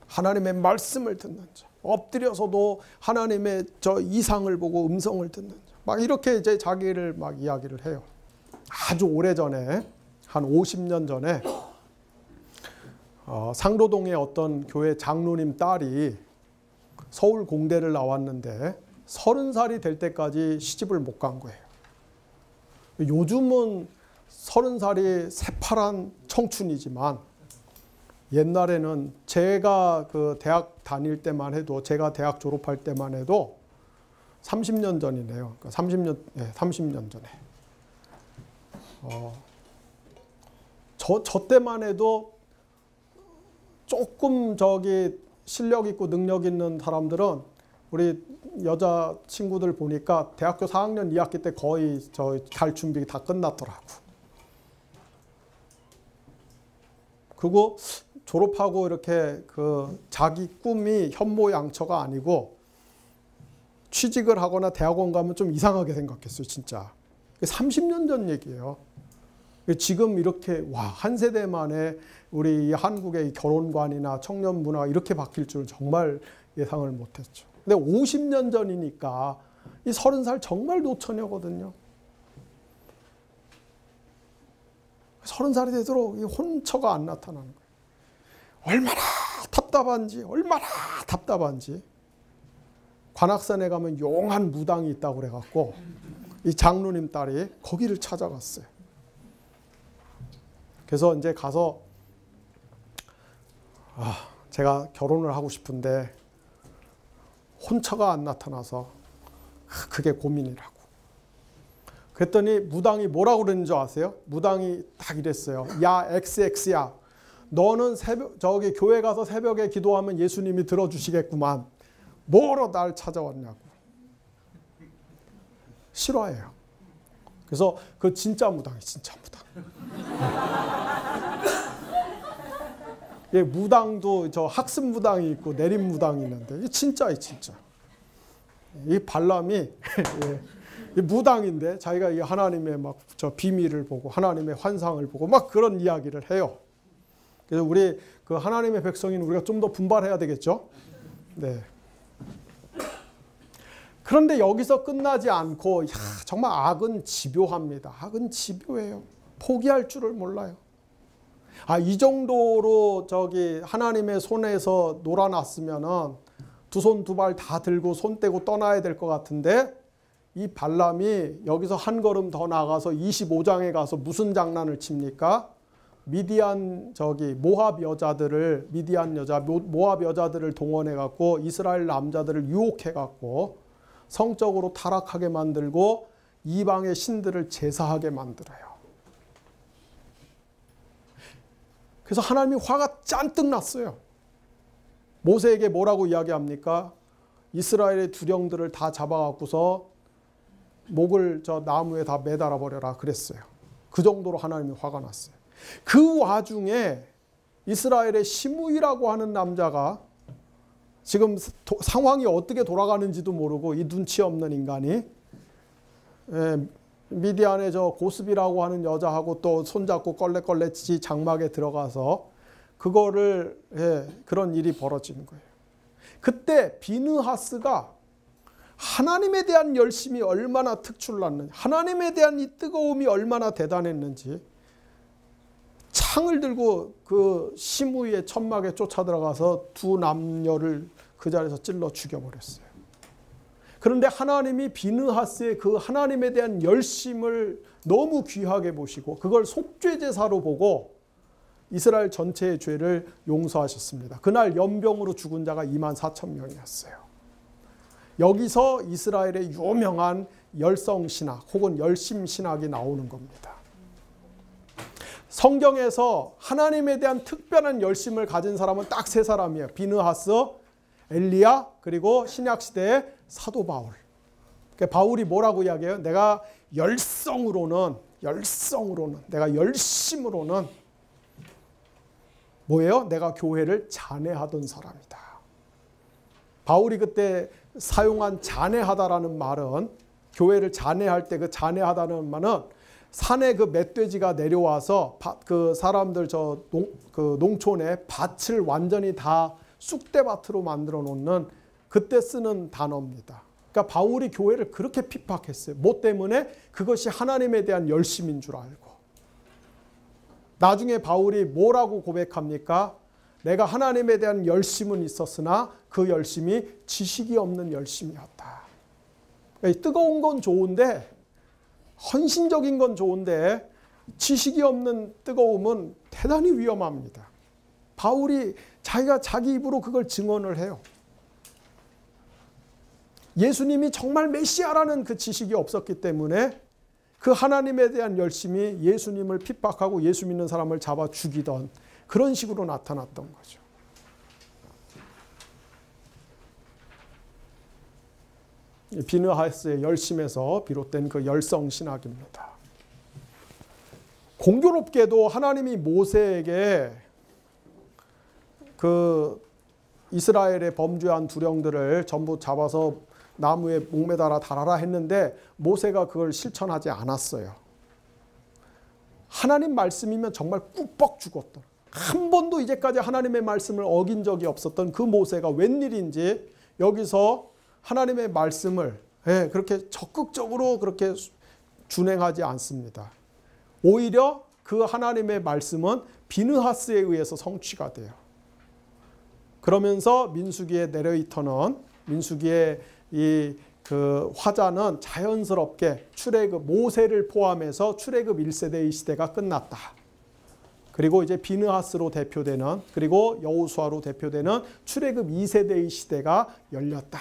하나님의 말씀을 듣는 자, 엎드려서도 하나님의 저 이상을 보고 음성을 듣는 자, 막 이렇게 이제 자기를 막 이야기를 해요. 아주 오래전에 한 50년 전에 상로동의 어떤 교회 장로님 딸이 서울 공대를 나왔는데 30살이 될 때까지 시집을 못 간 거예요. 요즘은 30살이 새파란 청춘이지만 옛날에는 제가 그 대학 다닐 때만 해도, 제가 대학 졸업할 때만 해도 30년 전이네요. 그러니까 30년 전에. 저 때만 해도 조금 저기 실력 있고 능력 있는 사람들은 우리 여자 친구들 보니까 대학교 4학년 2학기 때 거의 저 갈 준비 다 끝났더라고. 그리고 졸업하고 이렇게 그 자기 꿈이 현모양처가 아니고 취직을 하거나 대학원 가면 좀 이상하게 생각했어요, 진짜. 30년 전 얘기예요. 지금 이렇게 한 세대 만에 우리 한국의 결혼관이나 청년 문화가 이렇게 바뀔 줄은 정말 예상을 못했죠. 근데 50년 전이니까 이 30살 정말 노처녀거든요. 30살이 되도록 이 혼처가 안 나타나는 거예요. 얼마나 답답한지. 관악산에 가면 용한 무당이 있다고 그래갖고 이 장로님 딸이 거기를 찾아갔어요. 그래서 이제 가서 제가 결혼을 하고 싶은데 혼처가 안 나타나서 그게 고민이라고. 그랬더니 무당이 뭐라고 그러는 줄 아세요? 무당이 딱 이랬어요. 야, XX야. 너는 저기 교회 가서 새벽에 기도하면 예수님이 들어주시겠구만. 뭐로 날 찾아왔냐고. 실화예요. 그래서 그 진짜 무당이 진짜 무당. 예, 무당도 저 학습 무당이 있고 내림 무당이 있는데 이 진짜예요, 진짜. 이 발람이 이 무당인데 자기가 이 하나님의 막 저 비밀을 보고 하나님의 환상을 보고 막 그런 이야기를 해요. 그래서 우리 그 하나님의 백성인 우리가 좀 더 분발해야 되겠죠. 네. 그런데 여기서 끝나지 않고 정말 악은 집요합니다. 악은 집요해요. 포기할 줄을 몰라요. 이 정도로 저기 하나님의 손에서 놀아놨으면은 두 손 두 발 다 들고 손 떼고 떠나야 될 것 같은데 이 발람이 여기서 한 걸음 더 나가서 25장에 가서 무슨 장난을 칩니까? 미디안 저기 모압 여자들을 모압 여자들을 동원해 갖고 이스라엘 남자들을 유혹해 갖고 성적으로 타락하게 만들고 이방의 신들을 제사하게 만들어요. 그래서 하나님이 화가 잔뜩 났어요. 모세에게 뭐라고 이야기합니까? 이스라엘의 두령들을 다 잡아갖고서 목을 저 나무에 다 매달아 버려라 그랬어요. 그 정도로 하나님이 화가 났어요. 그 와중에 이스라엘의 시므이라고 하는 남자가 지금 상황이 어떻게 돌아가는지도 모르고 이 눈치 없는 인간이 미디안의 저 고스비라고 하는 여자하고 또 손잡고 껄레껄레 장막에 들어가서 그거를 그런 일이 벌어지는 거예요. 그때 비느하스가 하나님에 대한 열심이 얼마나 특출났는지, 하나님에 대한 이 뜨거움이 얼마나 대단했는지, 창을 들고 그 시므이의 천막에 쫓아들어가서 두 남녀를 그 자리에서 찔러 죽여버렸어요. 그런데 하나님이 비느하스의 그 하나님에 대한 열심을 너무 귀하게 보시고 그걸 속죄제사로 보고 이스라엘 전체의 죄를 용서하셨습니다. 그날 연병으로 죽은 자가 24,000명이었어요. 여기서 이스라엘의 유명한 열성신학 혹은 열심신학이 나오는 겁니다. 성경에서 하나님에 대한 특별한 열심을 가진 사람은 딱 세 사람이에요. 비느하스, 엘리야, 그리고 신약시대의 사도 바울. 그러니까 바울이 뭐라고 이야기해요? 내가 열성으로는 내가 열심으로는 뭐예요? 내가 교회를 잔해하던 사람이다. 바울이 그때 사용한 잔해하다라는 말은, 교회를 잔해할 때 그 잔해하다는 말은 산에 그 멧돼지가 내려와서 그 사람들 그 농촌에 밭을 완전히 다 쑥대밭으로 만들어 놓는 그때 쓰는 단어입니다. 그러니까 바울이 교회를 그렇게 핍박했어요. 뭐 때문에? 그것이 하나님에 대한 열심인 줄 알고. 나중에 바울이 뭐라고 고백합니까? 내가 하나님에 대한 열심은 있었으나 그 열심이 지식이 없는 열심이었다. 뜨거운 건 좋은데, 헌신적인 건 좋은데 지식이 없는 뜨거움은 대단히 위험합니다. 바울이 자기가 자기 입으로 그걸 증언을 해요. 예수님이 정말 메시아라는 그 지식이 없었기 때문에 그 하나님에 대한 열심이 예수님을 핍박하고 예수 믿는 사람을 잡아 죽이던 그런 식으로 나타났던 거죠. 비느하스의 열심에서 비롯된 그 열성신학입니다. 공교롭게도 하나님이 모세에게 그 이스라엘의 범죄한 두령들을 전부 잡아서 나무에 목매달아 달아라 했는데 모세가 그걸 실천하지 않았어요. 하나님 말씀이면 정말 꾹뻑 죽었던, 한 번도 이제까지 하나님의 말씀을 어긴 적이 없었던 그 모세가 웬일인지 여기서 하나님의 말씀을 그렇게 적극적으로 그렇게 준행하지 않습니다. 오히려 그 하나님의 말씀은 비느하스에 의해서 성취가 돼요. 그러면서 민수기의 내레이터는, 민수기의 이 그 화자는 자연스럽게 출애굽 모세를 포함해서 출애굽 1세대의 시대가 끝났다. 그리고 이제 비느하스로 대표되는, 그리고 여호수아로 대표되는 출애굽 2세대의 시대가 열렸다.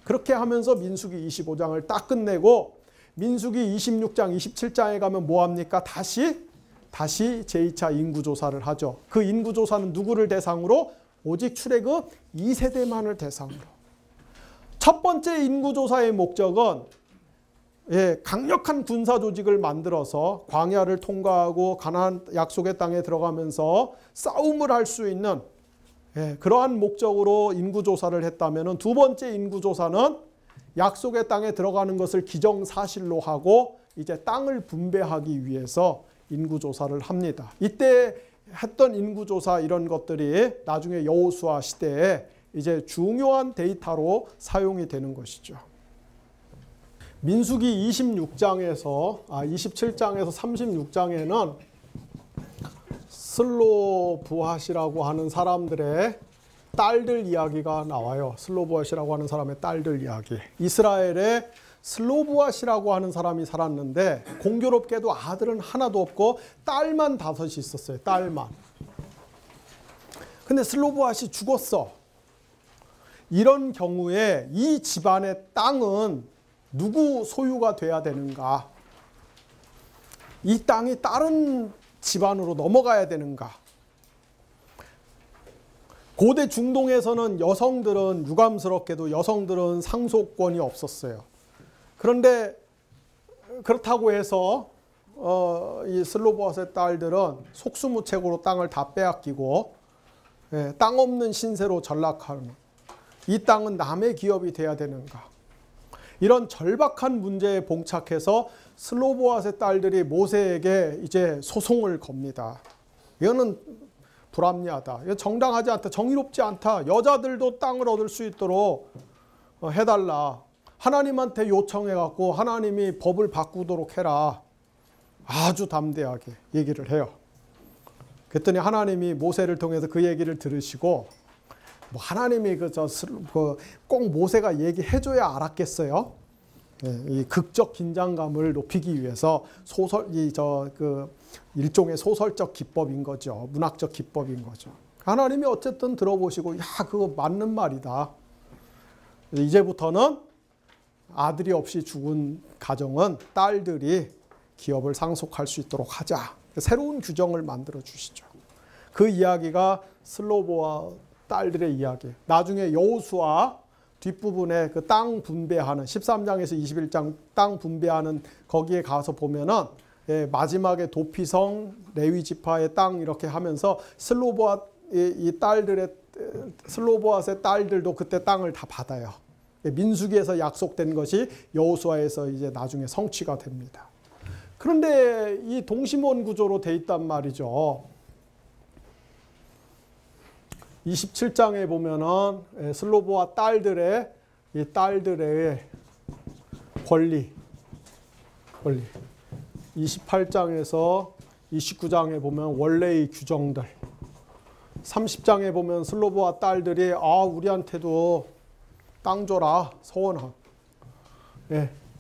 그렇게 하면서 민수기 25장을 딱 끝내고 민수기 26장, 27장에 가면 뭐합니까? 다시 제2차 인구조사를 하죠. 그 인구조사는 누구를 대상으로? 오직 출애굽 2세대만을 대상으로. 첫 번째 인구조사의 목적은 강력한 군사 조직을 만들어서 광야를 통과하고 가나안 약속의 땅에 들어가면서 싸움을 할 수 있는 그러한 목적으로 인구조사를 했다면, 두 번째 인구조사는 약속의 땅에 들어가는 것을 기정사실로 하고 이제 땅을 분배하기 위해서 인구조사를 합니다. 이때 했던 인구조사 이런 것들이 나중에 여호수아 시대에 이제 중요한 데이터로 사용이 되는 것이죠. 민수기 27장에서 36장에는 슬로브핫이라고 하는 사람들의 딸들 이야기가 나와요. 슬로브핫이라고 하는 사람의 딸들 이야기. 이스라엘에 슬로브핫이라고 하는 사람이 살았는데 공교롭게도 아들은 하나도 없고 딸만 5이 있었어요. 딸만. 근데 슬로브핫이 죽었어. 이런 경우에 이 집안의 땅은 누구 소유가 돼야 되는가? 이 땅이 다른 집안으로 넘어가야 되는가? 고대 중동에서는 여성들은, 유감스럽게도 여성들은 상속권이 없었어요. 그런데 그렇다고 해서 이 슬로브핫의 딸들은 속수무책으로 땅을 다 빼앗기고 땅 없는 신세로 전락하는, 이 땅은 남의 기업이 돼야 되는가? 이런 절박한 문제에 봉착해서 슬로브핫의 딸들이 모세에게 이제 소송을 겁니다. 이거는 불합리하다. 이거 정당하지 않다. 정의롭지 않다. 여자들도 땅을 얻을 수 있도록 해달라. 하나님한테 요청해갖고 하나님이 법을 바꾸도록 해라. 아주 담대하게 얘기를 해요. 그랬더니 하나님이 모세를 통해서 그 얘기를 들으시고, 뭐 하나님이 꼭 모세가 얘기해줘야 알았겠어요. 이 극적 긴장감을 높이기 위해서 일종의 소설적 기법인 거죠. 문학적 기법인 거죠. 하나님이 어쨌든 들어보시고, 야, 그거 맞는 말이다. 이제부터는 아들이 없이 죽은 가정은 딸들이 기업을 상속할 수 있도록 하자. 새로운 규정을 만들어 주시죠. 그 이야기가 슬로보와 딸들의 이야기. 나중에 여호수아 뒷부분에 그 땅 분배하는 13장에서 21장 땅 분배하는 거기에 가서 보면은 마지막에 도피성 레위 지파의 땅 이렇게 하면서 슬로보아의 딸들도 그때 땅을 다 받아요. 민수기에서 약속된 것이 여호수아에서 이제 나중에 성취가 됩니다. 그런데 이 동심원 구조로 돼 있단 말이죠. 27장에 보면은 슬로보아 딸들의 권리. 28장에서 29장에 보면 원래의 규정들. 30장에 보면 슬로보아 딸들이 우리한테도 땅 줘라 서원함.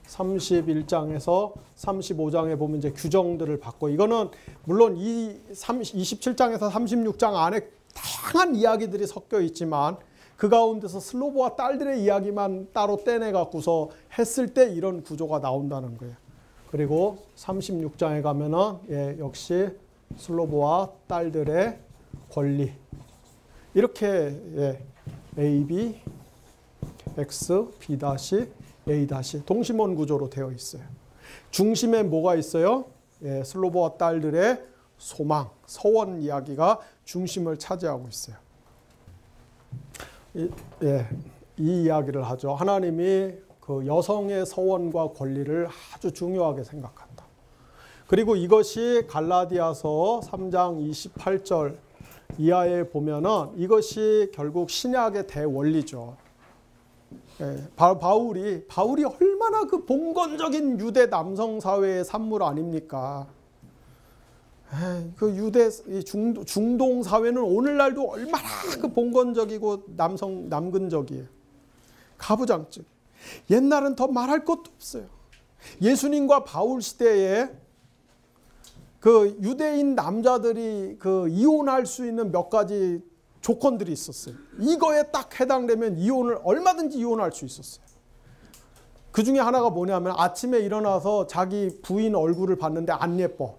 31장에서 35장에 보면 이제 규정들을 받고, 이거는 물론 27장에서 36장 안에 다양한 이야기들이 섞여 있지만 그 가운데서 슬로보아 딸들의 이야기만 따로 떼내 갖고서 했을 때 이런 구조가 나온다는 거예요. 그리고 36장에 가면은 역시 슬로보아 딸들의 권리 이렇게 A, B, X, B 다시 A 다시 동심원 구조로 되어 있어요. 중심에 뭐가 있어요? 슬로보아 딸들의 소망, 서원 이야기가 중심을 차지하고 있어요. 이 이야기를 하죠. 하나님이 그 여성의 서원과 권리를 아주 중요하게 생각한다. 그리고 이것이 갈라디아서 3장 28절 이하에 보면은 이것이 결국 신약의 대원리죠. 바울이 얼마나 그 봉건적인 유대 남성 사회의 산물 아닙니까? 그 유대 중동 사회는 오늘날도 얼마나 그 봉건적이고 남근적이에요. 가부장적. 옛날은 더 말할 것도 없어요. 예수님과 바울 시대에 그 유대인 남자들이 그 이혼할 수 있는 몇 가지 조건들이 있었어요. 이거에 딱 해당되면 얼마든지 이혼할 수 있었어요. 그 중에 하나가 뭐냐면 아침에 일어나서 자기 부인 얼굴을 봤는데 안 예뻐.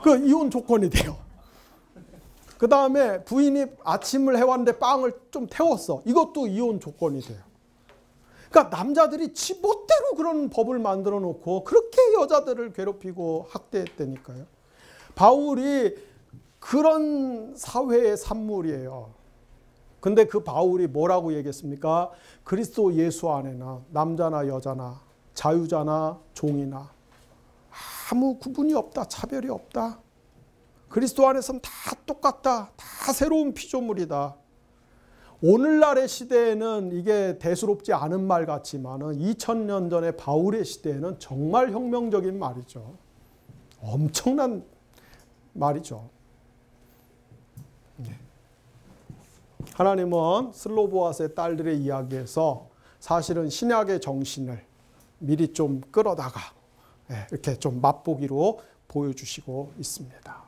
그 이혼 조건이 돼요. 그 다음에 부인이 아침을 해왔는데 빵을 좀 태웠어. 이것도 이혼 조건이 돼요. 그러니까 남자들이 지멋대로 그런 법을 만들어 놓고 그렇게 여자들을 괴롭히고 학대했다니까요. 바울이 그런 사회의 산물이에요. 근데 그 바울이 뭐라고 얘기했습니까? 그리스도 예수 안에나 남자나 여자나 자유자나 종이나 아무 구분이 없다. 차별이 없다. 그리스도 안에서는 다 똑같다. 다 새로운 피조물이다. 오늘날의 시대에는 이게 대수롭지 않은 말 같지만 2000년 전에 바울의 시대에는 정말 혁명적인 말이죠. 엄청난 말이죠. 하나님은 슬로보아스의 딸들의 이야기에서 사실은 신약의 정신을 미리 좀 끌어다가 이렇게 좀 맛보기로 보여주시고 있습니다.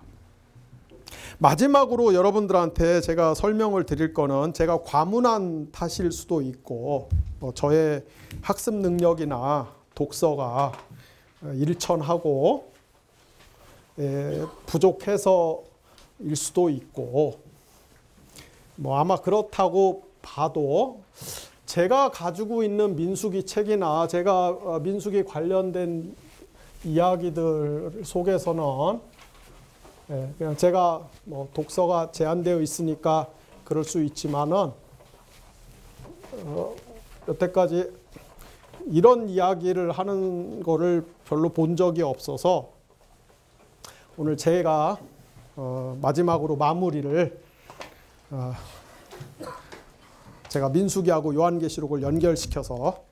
마지막으로 여러분들한테 제가 설명을 드릴 거는 제가 과문한 탓일 수도 있고 저의 학습 능력이나 독서가 일천하고 부족해서일 수도 있고 아마 그렇다고 봐도 제가 가지고 있는 민수기 책이나 제가 민수기 관련된 이야기들 속에서는 그냥 제가 독서가 제한되어 있으니까 그럴 수 있지만은 여태까지 이런 이야기를 하는 거를 별로 본 적이 없어서 오늘 제가 마지막으로 마무리를 제가 민수기하고 요한계시록을 연결시켜서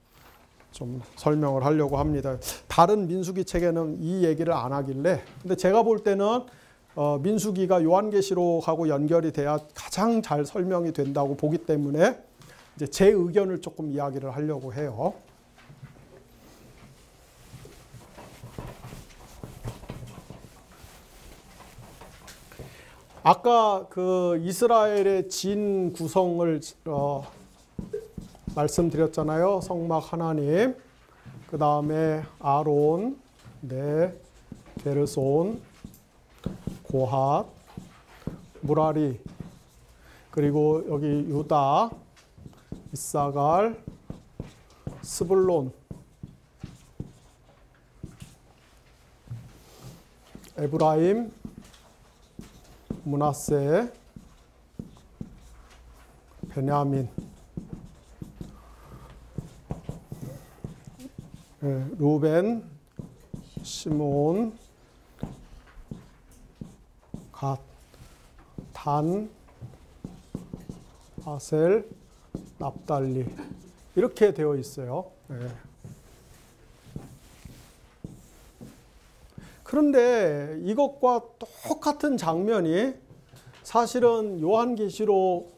좀 설명을 하려고 합니다. 다른 민수기 책에는 이 얘기를 안 하길래, 근데 제가 볼 때는 민수기가 요한계시록하고 연결이 돼야 가장 잘 설명이 된다고 보기 때문에 이제 제 의견을 조금 이야기를 하려고 해요. 아까 그 이스라엘의 진 구성을 말씀드렸잖아요. 성막 하나님, 그 다음에 아론, 게르손, 고핫, 무라리, 그리고 여기 유다, 이사갈, 스불론, 에브라임, 므낫세, 베냐민, 루벤, 시몬, 갓, 단, 아셀, 납달리 이렇게 되어 있어요. 그런데 이것과 똑같은 장면이 사실은 요한계시록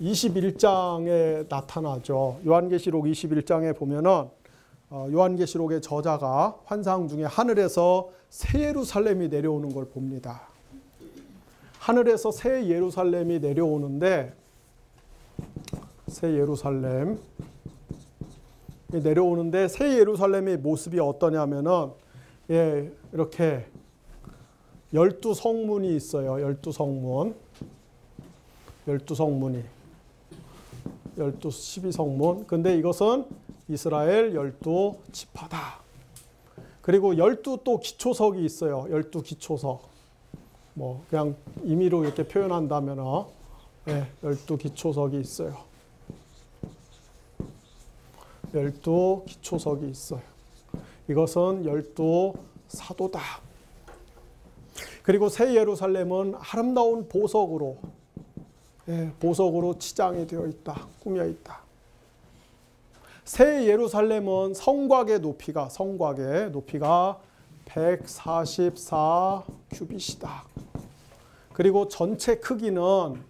21장에 나타나죠. 요한계시록 21장에 보면은 요한계시록의 저자가 환상 중에 하늘에서 새 예루살렘이 내려오는 걸 봅니다. 하늘에서 새 예루살렘이 내려오는데, 새 예루살렘이 내려오는데 새 예루살렘의 모습이 어떠냐면은 이렇게 12성문이 있어요. 12성문. 12성문이 12성문. 근데 이것은 이스라엘 12지파다. 그리고 12 또 기초석이 있어요. 12기초석. 뭐 그냥 임의로 이렇게 표현한다면 12기초석이 있어요. 12기초석이 있어요. 이것은 12사도다. 그리고 새 예루살렘은 아름다운 보석으로 치장이 되어 있다. 꾸며 있다. 새 예루살렘은 성곽의 높이가 144 규빗이다. 그리고 전체 크기는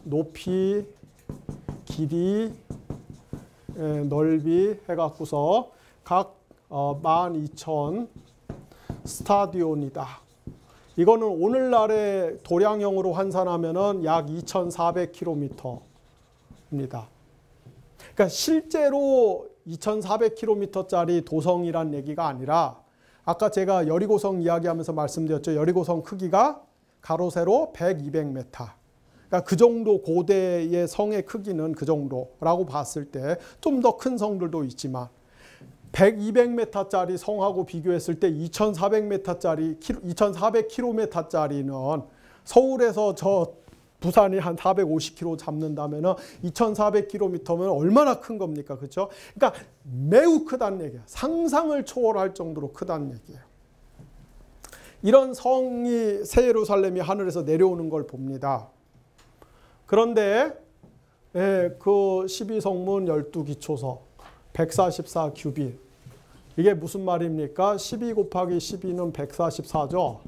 높이, 길이, 넓이 해갖고서 각 12,000 스타디온이다. 이거는 오늘날의 도량형으로 환산하면은 약 2,400km입니다. 그러니까 실제로 2,400km짜리 도성이란 얘기가 아니라, 아까 제가 여리고성 이야기하면서 말씀드렸죠. 여리고성 크기가 가로 세로 100, 200m. 그러니까 그 정도 고대의 성의 크기는 그 정도라고 봤을 때 좀 더 큰 성들도 있지만 100, 200m짜리 성하고 비교했을 때 2,400km짜리는 서울에서 저 부산이 한 450km 잡는다면 2,400km면 얼마나 큰 겁니까? 그렇죠? 그러니까 매우 크다는 얘기예요. 상상을 초월할 정도로 크다는 얘기예요. 이런 성이 새 예루살렘이 하늘에서 내려오는 걸 봅니다. 그런데 그 12성문 12기초석 144 규빗, 이게 무슨 말입니까? 12 곱하기 12는 144죠.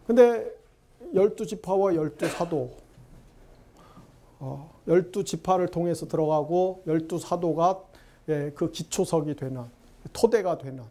근데 12지파와 12사도 12지파를 통해서 들어가고 12사도가 그 기초석이 되는, 토대가 되는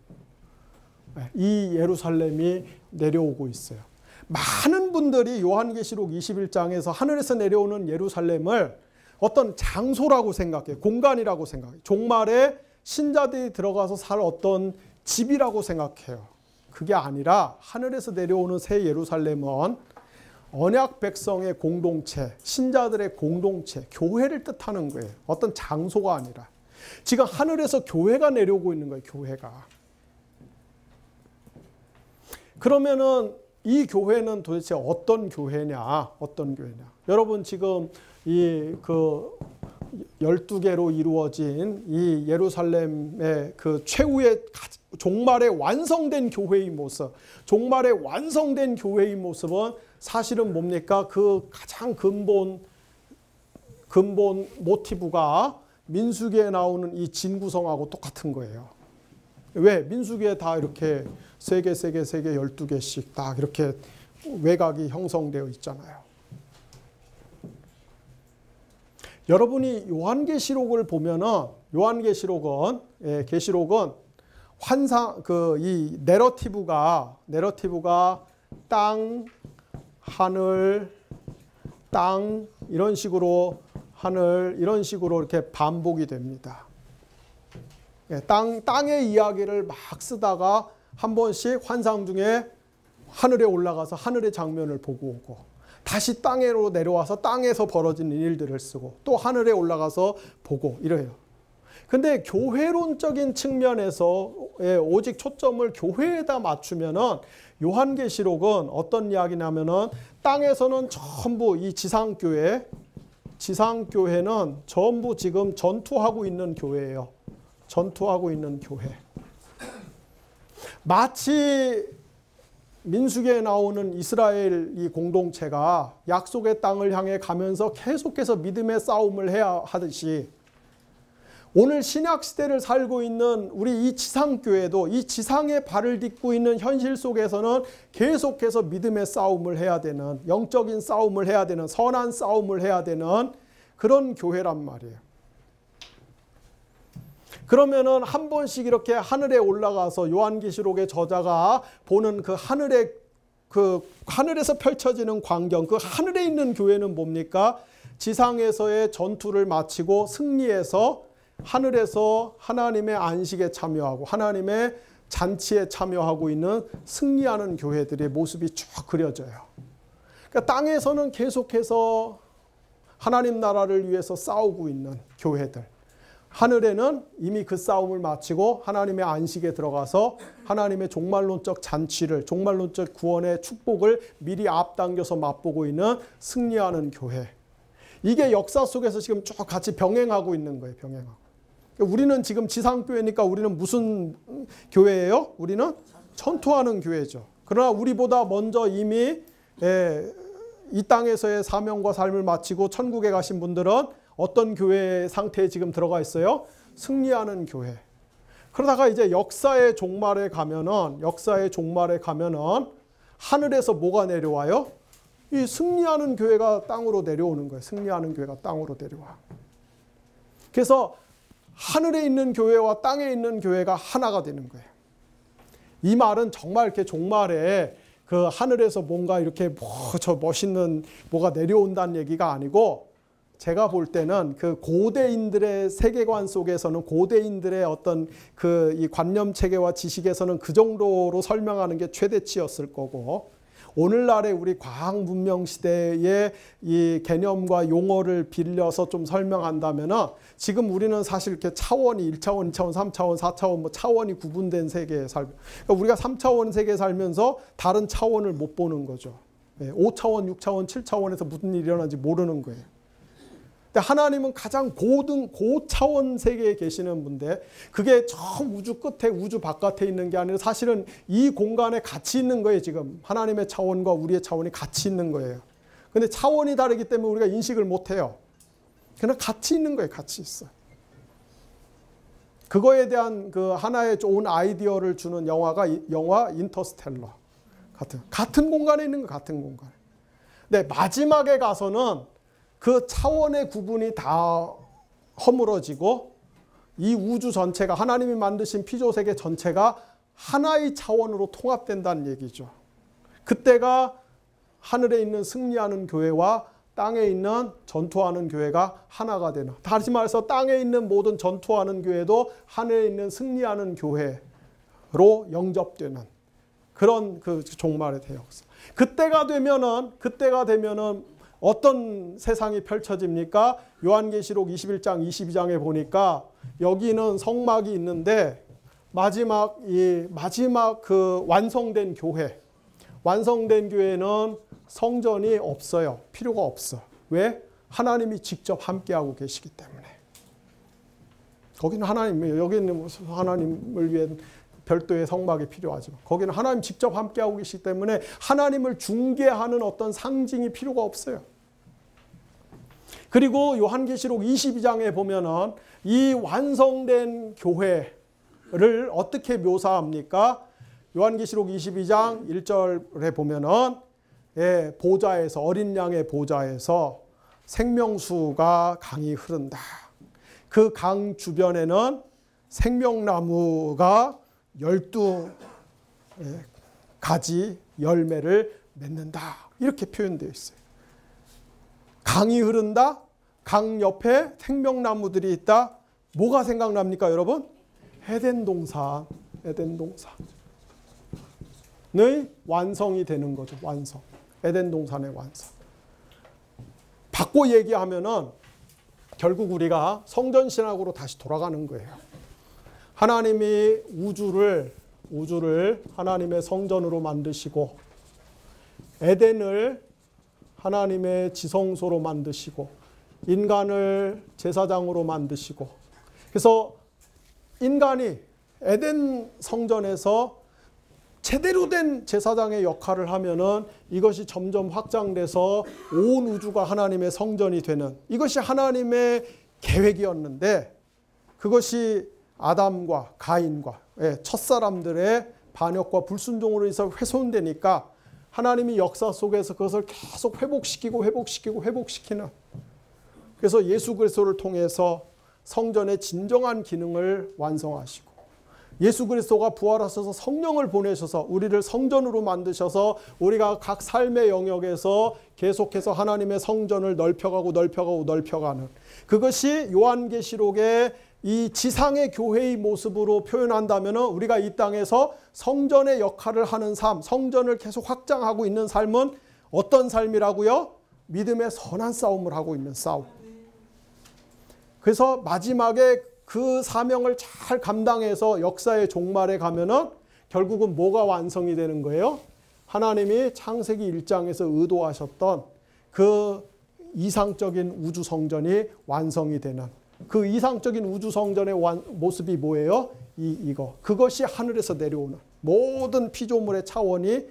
이 예루살렘이 내려오고 있어요. 많은 분들이 요한계시록 21장에서 하늘에서 내려오는 예루살렘을 어떤 장소라고 생각해요. 공간이라고 생각해요. 종말에 신자들이 들어가서 살 어떤 집이라고 생각해요. 그게 아니라 하늘에서 내려오는 새 예루살렘은 언약 백성의 공동체, 신자들의 공동체, 교회를 뜻하는 거예요. 어떤 장소가 아니라. 지금 하늘에서 교회가 내려오고 있는 거예요. 교회가. 그러면은 이 교회는 도대체 어떤 교회냐? 어떤 교회냐? 여러분 지금 이 그 12개로 이루어진 이 예루살렘의 그 최후의 종말에 완성된 교회의 모습, 종말에 완성된 교회의 모습은 사실은 뭡니까? 그 가장 근본 근본 모티브가 민수기에 나오는 이 진구성하고 똑같은 거예요. 왜? 민수기에 다 이렇게 3개, 3개, 3개, 12개씩 딱 이렇게 외곽이 형성되어 있잖아요. 여러분이 요한계시록을 보면은 요한계시록은 계시록은 환상 이 내러티브가 땅, 하늘, 땅 이런 식으로 하늘 이런 식으로 이렇게 반복이 됩니다. 땅의 이야기를 막 쓰다가 한 번씩 환상 중에 하늘에 올라가서 하늘의 장면을 보고 오고 다시 땅으로 내려와서 땅에서 벌어지는 일들을 쓰고 또 하늘에 올라가서 보고 이래요. 근데 교회론적인 측면에서 오직 초점을 교회에다 맞추면은 요한계시록은 어떤 이야기냐면은 땅에서는 전부 이 지상교회는 전부 지금 전투하고 있는 교회예요. 전투하고 있는 교회. 마치 민수기에 나오는 이스라엘 이 공동체가 약속의 땅을 향해 가면서 계속해서 믿음의 싸움을 해야 하듯이 오늘 신약시대를 살고 있는 우리 이 지상교회도 이 지상에 발을 딛고 있는 현실 속에서는 계속해서 믿음의 싸움을 해야 되는 영적인 싸움을 해야 되는 선한 싸움을 해야 되는 그런 교회란 말이에요. 그러면은 한 번씩 이렇게 하늘에 올라가서 요한계시록의 저자가 보는 그 하늘에서 펼쳐지는 광경, 그 하늘에 있는 교회는 뭡니까? 지상에서의 전투를 마치고 승리해서 하늘에서 하나님의 안식에 참여하고 하나님의 잔치에 참여하고 있는 승리하는 교회들의 모습이 쭉 그려져요. 그러니까 땅에서는 계속해서 하나님 나라를 위해서 싸우고 있는 교회들. 하늘에는 이미 그 싸움을 마치고 하나님의 안식에 들어가서 하나님의 종말론적 잔치를, 종말론적 구원의 축복을 미리 앞당겨서 맛보고 있는 승리하는 교회. 이게 역사 속에서 지금 쭉 같이 병행하고 있는 거예요. 병행하고. 우리는 지금 지상교회니까 우리는 무슨 교회예요? 우리는 전투하는 교회죠. 그러나 우리보다 먼저 이미 이 땅에서의 사명과 삶을 마치고 천국에 가신 분들은 어떤 교회 상태에 지금 들어가 있어요? 승리하는 교회. 그러다가 이제 역사의 종말에 가면은 하늘에서 뭐가 내려와요? 이 승리하는 교회가 땅으로 내려오는 거예요. 승리하는 교회가 땅으로 내려와. 그래서 하늘에 있는 교회와 땅에 있는 교회가 하나가 되는 거예요. 이 말은 정말 이렇게 종말에 그 하늘에서 뭔가 이렇게 저 멋있는 뭐가 내려온다는 얘기가 아니고 제가 볼 때는 그 고대인들의 세계관 속에서는 고대인들의 어떤 그 이 관념 체계와 지식에서는 그 정도로 설명하는 게 최대치였을 거고 오늘날의 우리 과학 문명 시대의 이 개념과 용어를 빌려서 좀 설명한다면은 지금 우리는 사실 이렇게 차원이 1차원, 2차원, 3차원, 4차원 뭐 차원이 구분된 세계에 살고 그러니까 우리가 3차원 세계에 살면서 다른 차원을 못 보는 거죠. 5차원, 6차원, 7차원에서 무슨 일이 일어나는지 모르는 거예요. 근데 하나님은 가장 고차원 세계에 계시는 분인데 그게 저 우주 끝에 우주 바깥에 있는 게 아니라 사실은 이 공간에 같이 있는 거예요. 지금 하나님의 차원과 우리의 차원이 같이 있는 거예요. 근데 차원이 다르기 때문에 우리가 인식을 못해요. 그냥 같이 있는 거예요. 같이 있어. 그거에 대한 그 하나의 좋은 아이디어를 주는 영화 인터스텔러 같은 공간에 있는 거 같은 공간. 근데 마지막에 가서는 그 차원의 구분이 다 허물어지고 이 우주 전체가 하나님이 만드신 피조세계 전체가 하나의 차원으로 통합된다는 얘기죠. 그때가 하늘에 있는 승리하는 교회와 땅에 있는 전투하는 교회가 하나가 되는. 다시 말해서 땅에 있는 모든 전투하는 교회도 하늘에 있는 승리하는 교회로 영접되는 그런 그 종말의 대역사. 그때가 되면은 어떤 세상이 펼쳐집니까? 요한계시록 21장, 22장에 보니까 여기는 성막이 있는데 마지막 그 완성된 교회는 성전이 없어요. 필요가 없어. 왜? 하나님이 직접 함께하고 계시기 때문에. 거기는 여기는 하나님을 위한 별도의 성막이 필요하지만 거기는 하나님 직접 함께하고 계시기 때문에 하나님을 중개하는 어떤 상징이 필요가 없어요. 그리고 요한계시록 22장에 보면은 이 완성된 교회를 어떻게 묘사합니까? 요한계시록 22장 1절에 보면은 보좌에서, 어린 양의 보좌에서 생명수가 강이 흐른다. 그 강 주변에는 생명나무가 12가지 열매를 맺는다. 이렇게 표현되어 있어요. 강이 흐른다. 강 옆에 생명나무들이 있다. 뭐가 생각납니까, 여러분? 에덴 동산. 에덴 동산의 완성이 되는 거죠. 완성. 에덴 동산의 완성. 바꿔 얘기하면은 결국 우리가 성전 신학으로 다시 돌아가는 거예요. 하나님이 우주를 하나님의 성전으로 만드시고, 에덴을 하나님의 지성소로 만드시고, 인간을 제사장으로 만드시고, 그래서 인간이 에덴 성전에서 제대로 된 제사장의 역할을 하면은 이것이 점점 확장돼서 온 우주가 하나님의 성전이 되는, 이것이 하나님의 계획이었는데, 그것이 아담과 가인과 첫사람들의 반역과 불순종으로 인해서 훼손되니까 하나님이 역사 속에서 그것을 계속 회복시키는, 그래서 예수 그리스도를 통해서 성전의 진정한 기능을 완성하시고, 예수 그리스도가 부활하셔서 성령을 보내셔서 우리를 성전으로 만드셔서 우리가 각 삶의 영역에서 계속해서 하나님의 성전을 넓혀가는, 그것이 요한계시록의 이 지상의 교회의 모습으로 표현한다면 우리가 이 땅에서 성전의 역할을 하는 삶, 성전을 계속 확장하고 있는 삶은 어떤 삶이라고요? 믿음의 선한 싸움을 하고 있는 싸움. 그래서 마지막에 그 사명을 잘 감당해서 역사의 종말에 가면은 결국은 뭐가 완성이 되는 거예요? 하나님이 창세기 1장에서 의도하셨던 그 이상적인 우주 성전이 완성이 되는, 그 이상적인 우주 성전의 모습이 뭐예요? 이거. 그것이 하늘에서 내려오는 모든 피조물의 차원이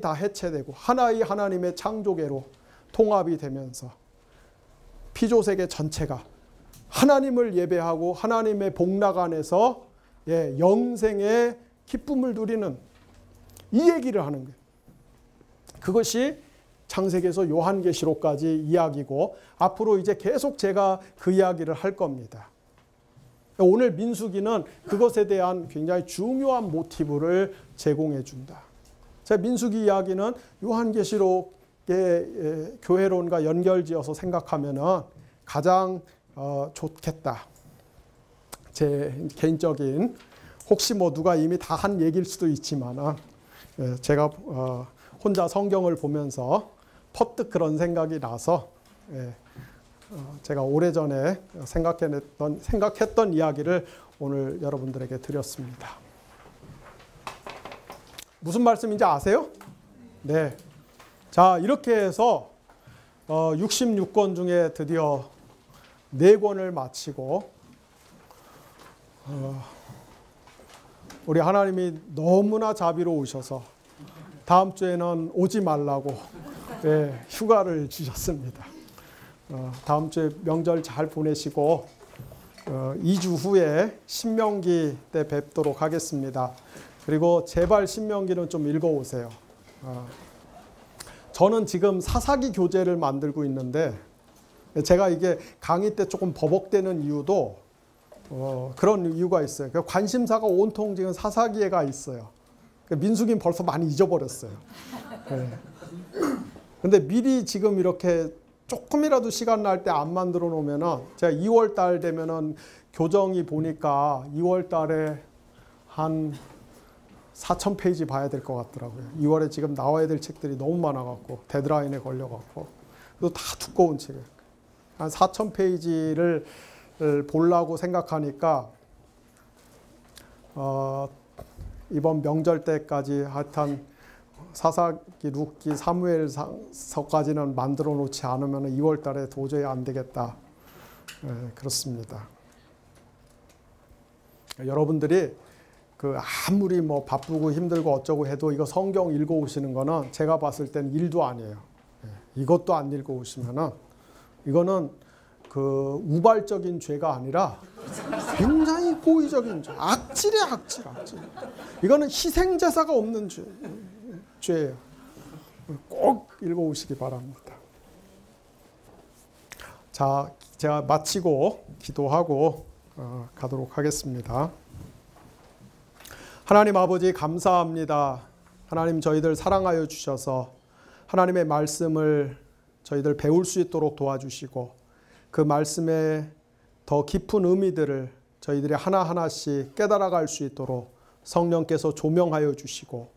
다 해체되고 하나의 하나님의 창조계로 통합이 되면서 피조세계 전체가 하나님을 예배하고 하나님의 복락 안에서 영생의 기쁨을 누리는, 이 얘기를 하는 거예요. 그것이 창세기에서 요한계시록까지 이야기고, 앞으로 이제 계속 제가 그 이야기를 할 겁니다. 오늘 민수기는 그것에 대한 굉장히 중요한 모티브를 제공해 준다. 제 민수기 이야기는 요한계시록의 교회론과 연결지어서 생각하면은 가장 좋겠다. 제 개인적인, 혹시 뭐 누가 이미 다 한 얘기일 수도 있지만 제가 혼자 성경을 보면서 퍼뜩 그런 생각이 나서 제가 오래전에 생각했던 이야기를 오늘 여러분들에게 드렸습니다. 무슨 말씀인지 아세요? 네. 자, 이렇게 해서 66권 중에 드디어 4권을 마치고, 우리 하나님이 너무나 자비로우셔서 다음 주에는 오지 말라고 휴가를 주셨습니다. 다음 주에 명절 잘 보내시고 2주 후에 신명기 때 뵙도록 하겠습니다. 그리고 제발 신명기는 좀 읽어오세요. 저는 지금 사사기 교재를 만들고 있는데, 제가 이게 강의 때 조금 버벅대는 이유도 그런 이유가 있어요. 관심사가 온통 지금 사사기에가 있어요. 민수기는 벌써 많이 잊어버렸어요. 근데 미리 지금 이렇게 조금이라도 시간 날 때 안 만들어 놓으면은, 제가 2월 달 되면은 교정이 보니까 2월 달에 한 4,000페이지 봐야 될 것 같더라고요. 2월에 지금 나와야 될 책들이 너무 많아갖고, 데드라인에 걸려갖고. 그리고 다 두꺼운 책이에요. 한 4,000페이지를 보려고 생각하니까 이번 명절 때까지 하여튼 사사기, 룻기, 사무엘서까지는 만들어 놓지 않으면 2월 달에 도저히 안 되겠다. 그렇습니다. 여러분들이 아무리 뭐 바쁘고 힘들고 어쩌고 해도 이거 성경 읽어 오시는 거는 제가 봤을 땐 일도 아니에요. 이것도 안 읽어 오시면은 이거는 그 우발적인 죄가 아니라 굉장히 고의적인 죄, 악질이야, 악질. 이거는 희생제사가 없는 죄예요. 꼭 읽어오시기 바랍니다. 자, 제가 마치고 기도하고 가도록 하겠습니다. 하나님 아버지 감사합니다. 하나님 저희들 사랑하여 주셔서 하나님의 말씀을 저희들 배울 수 있도록 도와주시고 그 말씀의 더 깊은 의미들을 저희들이 하나하나씩 깨달아갈 수 있도록 성령께서 조명하여 주시고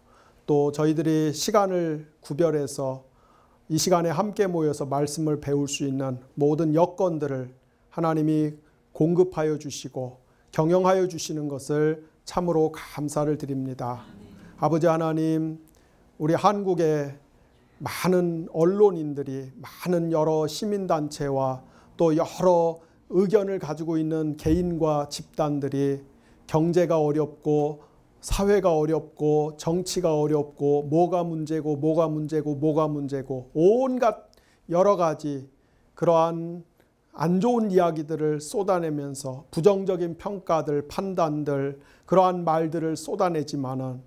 또 저희들이 시간을 구별해서 이 시간에 함께 모여서 말씀을 배울 수 있는 모든 여건들을 하나님이 공급하여 주시고 경영하여 주시는 것을 참으로 감사를 드립니다. 아버지 하나님, 우리 한국의 많은 언론인들이 많은 여러 시민단체와 또 여러 의견을 가지고 있는 개인과 집단들이 경제가 어렵고 사회가 어렵고 정치가 어렵고 뭐가 문제고 온갖 여러 가지 그러한 안 좋은 이야기들을 쏟아내면서 부정적인 평가들, 판단들, 그러한 말들을 쏟아내지만은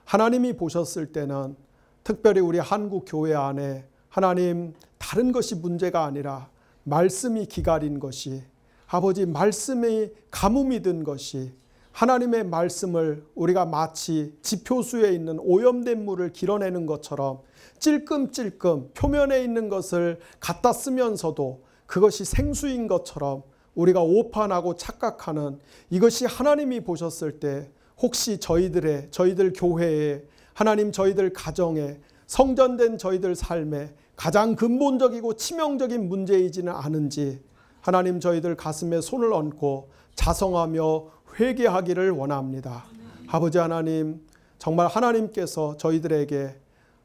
하나님이 보셨을 때는 특별히 우리 한국 교회 안에 하나님 다른 것이 문제가 아니라 말씀이 기갈인 것이 아버지 말씀의 가뭄이 든 것이 하나님의 말씀을 우리가 마치 지표수에 있는 오염된 물을 길어내는 것처럼 찔끔찔끔 표면에 있는 것을 갖다 쓰면서도 그것이 생수인 것처럼 우리가 오판하고 착각하는 이것이 하나님이 보셨을 때 혹시 저희들 교회에 하나님 저희들 가정에 성전된 저희들 삶에 가장 근본적이고 치명적인 문제이지는 않은지 하나님 저희들 가슴에 손을 얹고 자성하며 회개하기를 원합니다. 아버지 하나님, 정말 하나님께서 저희들에게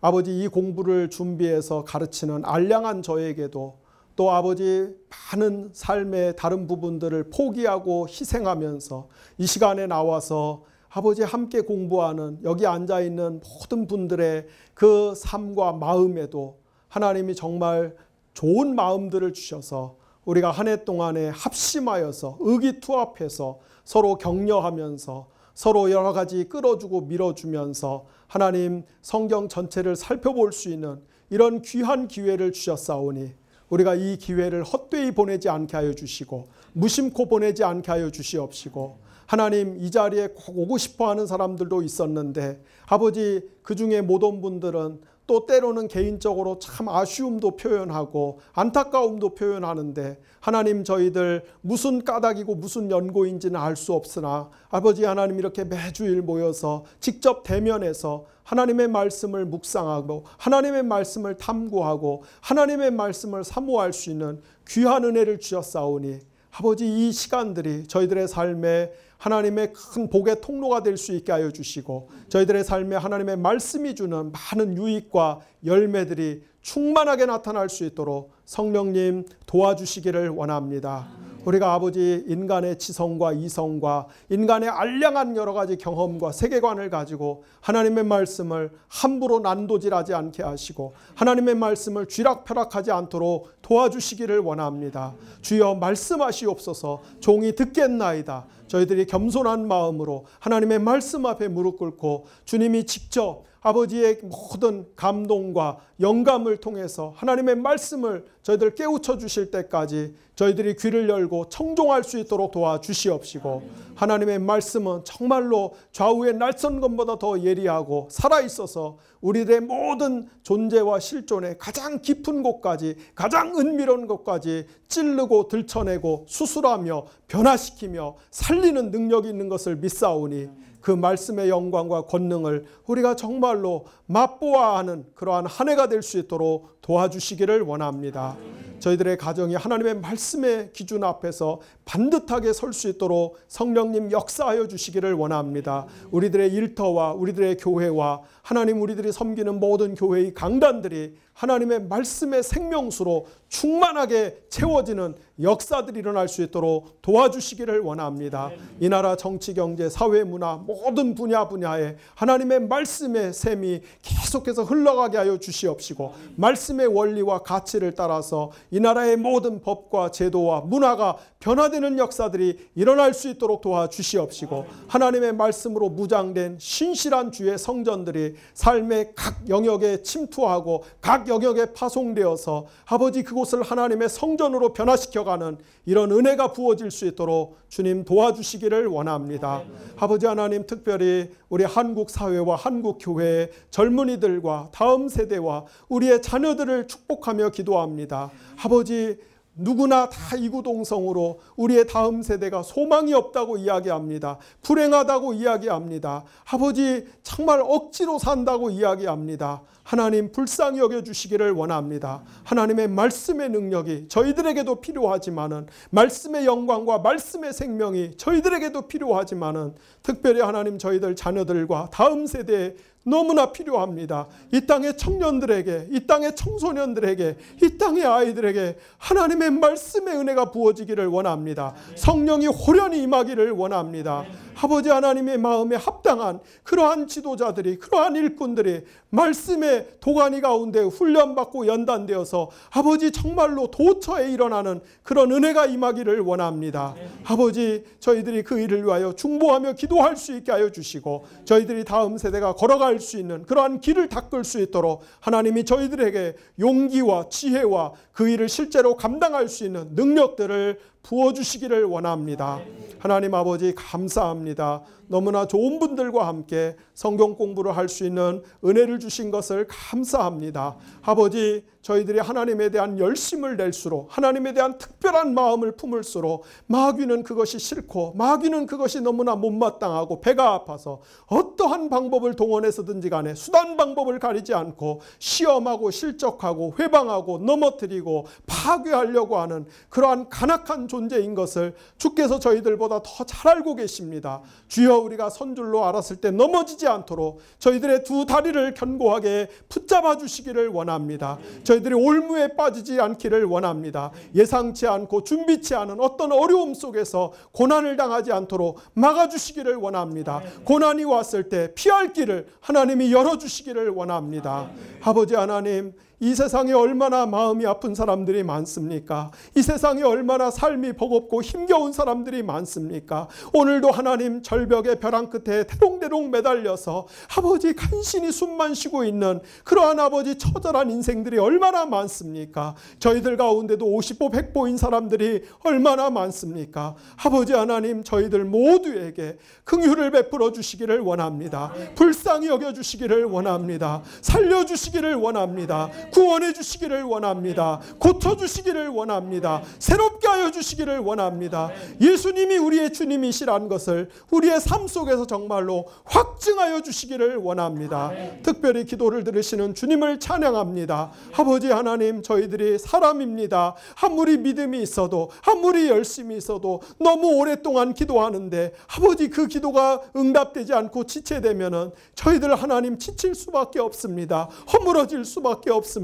아버지 이 공부를 준비해서 가르치는 알량한 저에게도 또 아버지 많은 삶의 다른 부분들을 포기하고 희생하면서 이 시간에 나와서 아버지 함께 공부하는 여기 앉아있는 모든 분들의 그 삶과 마음에도 하나님이 정말 좋은 마음들을 주셔서 우리가 한 해 동안에 합심하여서 의기투합해서 서로 격려하면서 서로 여러 가지 끌어주고 밀어주면서 하나님 성경 전체를 살펴볼 수 있는 이런 귀한 기회를 주셨사오니 우리가 이 기회를 헛되이 보내지 않게 하여 주시고 무심코 보내지 않게 하여 주시옵시고 하나님 이 자리에 꼭 오고 싶어 하는 사람들도 있었는데 아버지 그 중에 못 온 분들은 또 때로는 개인적으로 참 아쉬움도 표현하고 안타까움도 표현하는데 하나님 저희들 무슨 까닭이고 무슨 연고인지는 알 수 없으나 아버지 하나님 이렇게 매주일 모여서 직접 대면해서 하나님의 말씀을 묵상하고 하나님의 말씀을 탐구하고 하나님의 말씀을 사모할 수 있는 귀한 은혜를 주셨사오니 아버지 이 시간들이 저희들의 삶에 하나님의 큰 복의 통로가 될 수 있게 하여 주시고 저희들의 삶에 하나님의 말씀이 주는 많은 유익과 열매들이 충만하게 나타날 수 있도록 성령님 도와주시기를 원합니다. 우리가 아버지 인간의 지성과 이성과 인간의 알량한 여러 가지 경험과 세계관을 가지고 하나님의 말씀을 함부로 난도질하지 않게 하시고 하나님의 말씀을 쥐락펴락하지 않도록 도와주시기를 원합니다. 주여 말씀하시옵소서. 종이 듣겠나이다. 저희들이 겸손한 마음으로 하나님의 말씀 앞에 무릎 꿇고 주님이 직접 아버지의 모든 감동과 영감을 통해서 하나님의 말씀을 저희들 깨우쳐 주실 때까지 저희들이 귀를 열고 청종할 수 있도록 도와주시옵시고 하나님의 말씀은 정말로 좌우의 날선검보다 더 예리하고 살아있어서 우리들의 모든 존재와 실존의 가장 깊은 곳까지 가장 은밀한 곳까지 찌르고 들춰내고 수술하며 변화시키며 살리는 능력이 있는 것을 믿사오니 그 말씀의 영광과 권능을 우리가 정말로 맛보아하는 그러한 한 해가 될 수 있도록 도와주시기를 원합니다. 저희들의 가정이 하나님의 말씀의 기준 앞에서 반듯하게 설 수 있도록 성령님 역사하여 주시기를 원합니다. 우리들의 일터와 우리들의 교회와 하나님 우리들이 섬기는 모든 교회의 강단들이 하나님의 말씀의 생명수로 충만하게 채워지는 역사들이 일어날 수 있도록 도와주시기를 원합니다. 이 나라 정치, 경제, 사회, 문화 모든 분야에 하나님의 말씀의 셈이 계속해서 흘러가게 하여 주시옵시고 말씀의 원리와 가치를 따라서 이 나라의 모든 법과 제도와 문화가 변화되는 역사들이 일어날 수 있도록 도와주시옵시고, 하나님의 말씀으로 무장된 신실한 주의 성전들이 삶의 각 영역에 침투하고 각 영역에 파송되어서 아버지 그곳을 하나님의 성전으로 변화시켜가는 이런 은혜가 부어질 수 있도록 주님 도와주시기를 원합니다. 아버지 하나님, 특별히 우리 한국 사회와 한국 교회의 젊은이들과 다음 세대와 우리의 자녀들을 축복하며 기도합니다. 아버지, 누구나 다 이구동성으로 우리의 다음 세대가 소망이 없다고 이야기합니다. 불행하다고 이야기합니다. 아버지, 정말 억지로 산다고 이야기합니다. 하나님, 불쌍히 여겨주시기를 원합니다. 하나님의 말씀의 능력이 저희들에게도 필요하지만은, 말씀의 영광과 말씀의 생명이 저희들에게도 필요하지만은, 특별히 하나님 저희들 자녀들과 다음 세대에 너무나 필요합니다. 이 땅의 청년들에게, 이 땅의 청소년들에게, 이 땅의 아이들에게 하나님의 말씀의 은혜가 부어지기를 원합니다. 성령이 호련히 임하기를 원합니다. 아버지 하나님의 마음에 합당한 그러한 지도자들이, 그러한 일꾼들이 말씀의 도가니 가운데 훈련받고 연단되어서 아버지 정말로 도처에 일어나는 그런 은혜가 임하기를 원합니다. 아버지, 저희들이 그 일을 위하여 중보하며 기도할 수 있게 하여 주시고, 저희들이 다음 세대가 걸어갈 수 있는 그러한 길을 닦을 수 있도록 하나님이 저희들에게 용기와 지혜와 그 일을 실제로 감당할 수 있는 능력들을 부어주시기를 원합니다. 하나님 아버지, 감사합니다. 너무나 좋은 분들과 함께 성경 공부를 할 수 있는 은혜를 주신 것을 감사합니다. 아버지, 저희들이 하나님에 대한 열심을 낼수록, 하나님에 대한 특별한 마음을 품을수록 마귀는 그것이 싫고, 마귀는 그것이 너무나 못마땅하고 배가 아파서 어떠한 방법을 동원해서든지 간에 수단 방법을 가리지 않고 시험하고 실적하고 회방하고 넘어뜨리고 파괴하려고 하는 그러한 간악한 존재인 것을 주께서 저희들보다 더 잘 알고 계십니다. 주여, 우리가 선줄로 알았을 때 넘어지지 않도록 저희들의 두 다리를 견고하게 붙잡아 주시기를 원합니다. 저희들이 올무에 빠지지 않기를 원합니다. 예상치 않고 준비치 않은 어떤 어려움 속에서 고난을 당하지 않도록 막아주시기를 원합니다. 고난이 왔을 때 피할 길을 하나님이 열어주시기를 원합니다. 아버지 하나님, 이 세상에 얼마나 마음이 아픈 사람들이 많습니까? 이 세상에 얼마나 삶이 버겁고 힘겨운 사람들이 많습니까? 오늘도 하나님 절벽의 벼랑 끝에 대롱대롱 매달려서 아버지 간신히 숨만 쉬고 있는 그러한 아버지 처절한 인생들이 얼마나 많습니까? 저희들 가운데도 50보 100보인 사람들이 얼마나 많습니까? 아버지 하나님, 저희들 모두에게 긍휼을 베풀어 주시기를 원합니다. 불쌍히 여겨주시기를 원합니다. 살려주시기를 원합니다. 구원해 주시기를 원합니다. 고쳐주시기를 원합니다. 새롭게 하여 주시기를 원합니다. 예수님이 우리의 주님이시라는 것을 우리의 삶 속에서 정말로 확증하여 주시기를 원합니다. 특별히 기도를 들으시는 주님을 찬양합니다. 아버지 하나님, 저희들이 사람입니다. 아무리 믿음이 있어도, 아무리 열심히 있어도 너무 오랫동안 기도하는데 아버지 그 기도가 응답되지 않고 지체되면은 저희들 하나님 지칠 수밖에 없습니다. 허물어질 수밖에 없습니다.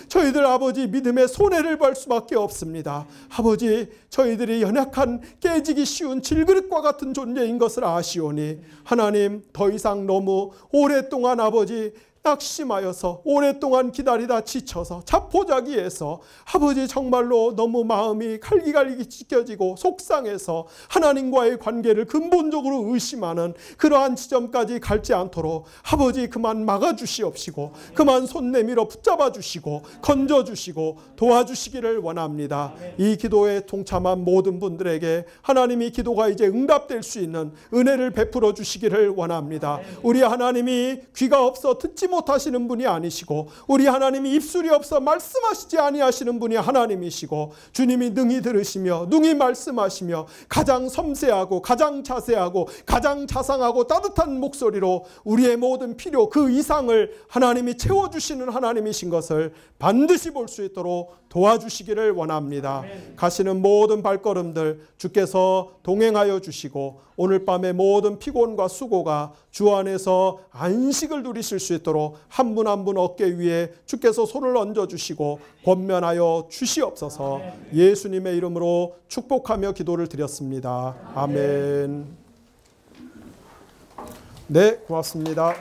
저희들 아버지 믿음의 손해를 볼 수밖에 없습니다. 아버지, 저희들이 연약한 깨지기 쉬운 질그릇과 같은 존재인 것을 아시오니 하나님, 더 이상 너무 오랫동안 아버지 낙심하여서 오랫동안 기다리다 지쳐서 자포자기해서 아버지 정말로 너무 마음이 갈기갈기 찢겨지고 속상해서 하나님과의 관계를 근본적으로 의심하는 그러한 지점까지 갈지 않도록 아버지 그만 막아주시옵시고, 그만 손 내밀어 붙잡아 주시고 건져주시고 도와주시기를 원합니다. 이 기도에 동참한 모든 분들에게 하나님이 기도가 이제 응답될 수 있는 은혜를 베풀어 주시기를 원합니다. 우리 하나님이 귀가 없어 듣지 못하시는 분이 아니시고, 우리 하나님이 입술이 없어 말씀하시지 아니하시는 분이 하나님이시고, 주님이 능히 들으시며 능히 말씀하시며 가장 섬세하고 가장 자세하고 가장 자상하고 따뜻한 목소리로 우리의 모든 필요 그 이상을 하나님이 채워주시는 하나님이신 것을 반드시 볼 수 있도록 도와주시기를 원합니다. 가시는 모든 발걸음들 주께서 동행하여 주시고, 오늘 밤의 모든 피곤과 수고가 주 안에서 안식을 누리실 수 있도록 한 분 한 분 어깨 위에 주께서 손을 얹어주시고 권면하여 주시옵소서. 예수님의 이름으로 축복하며 기도를 드렸습니다. 아멘. 네, 고맙습니다.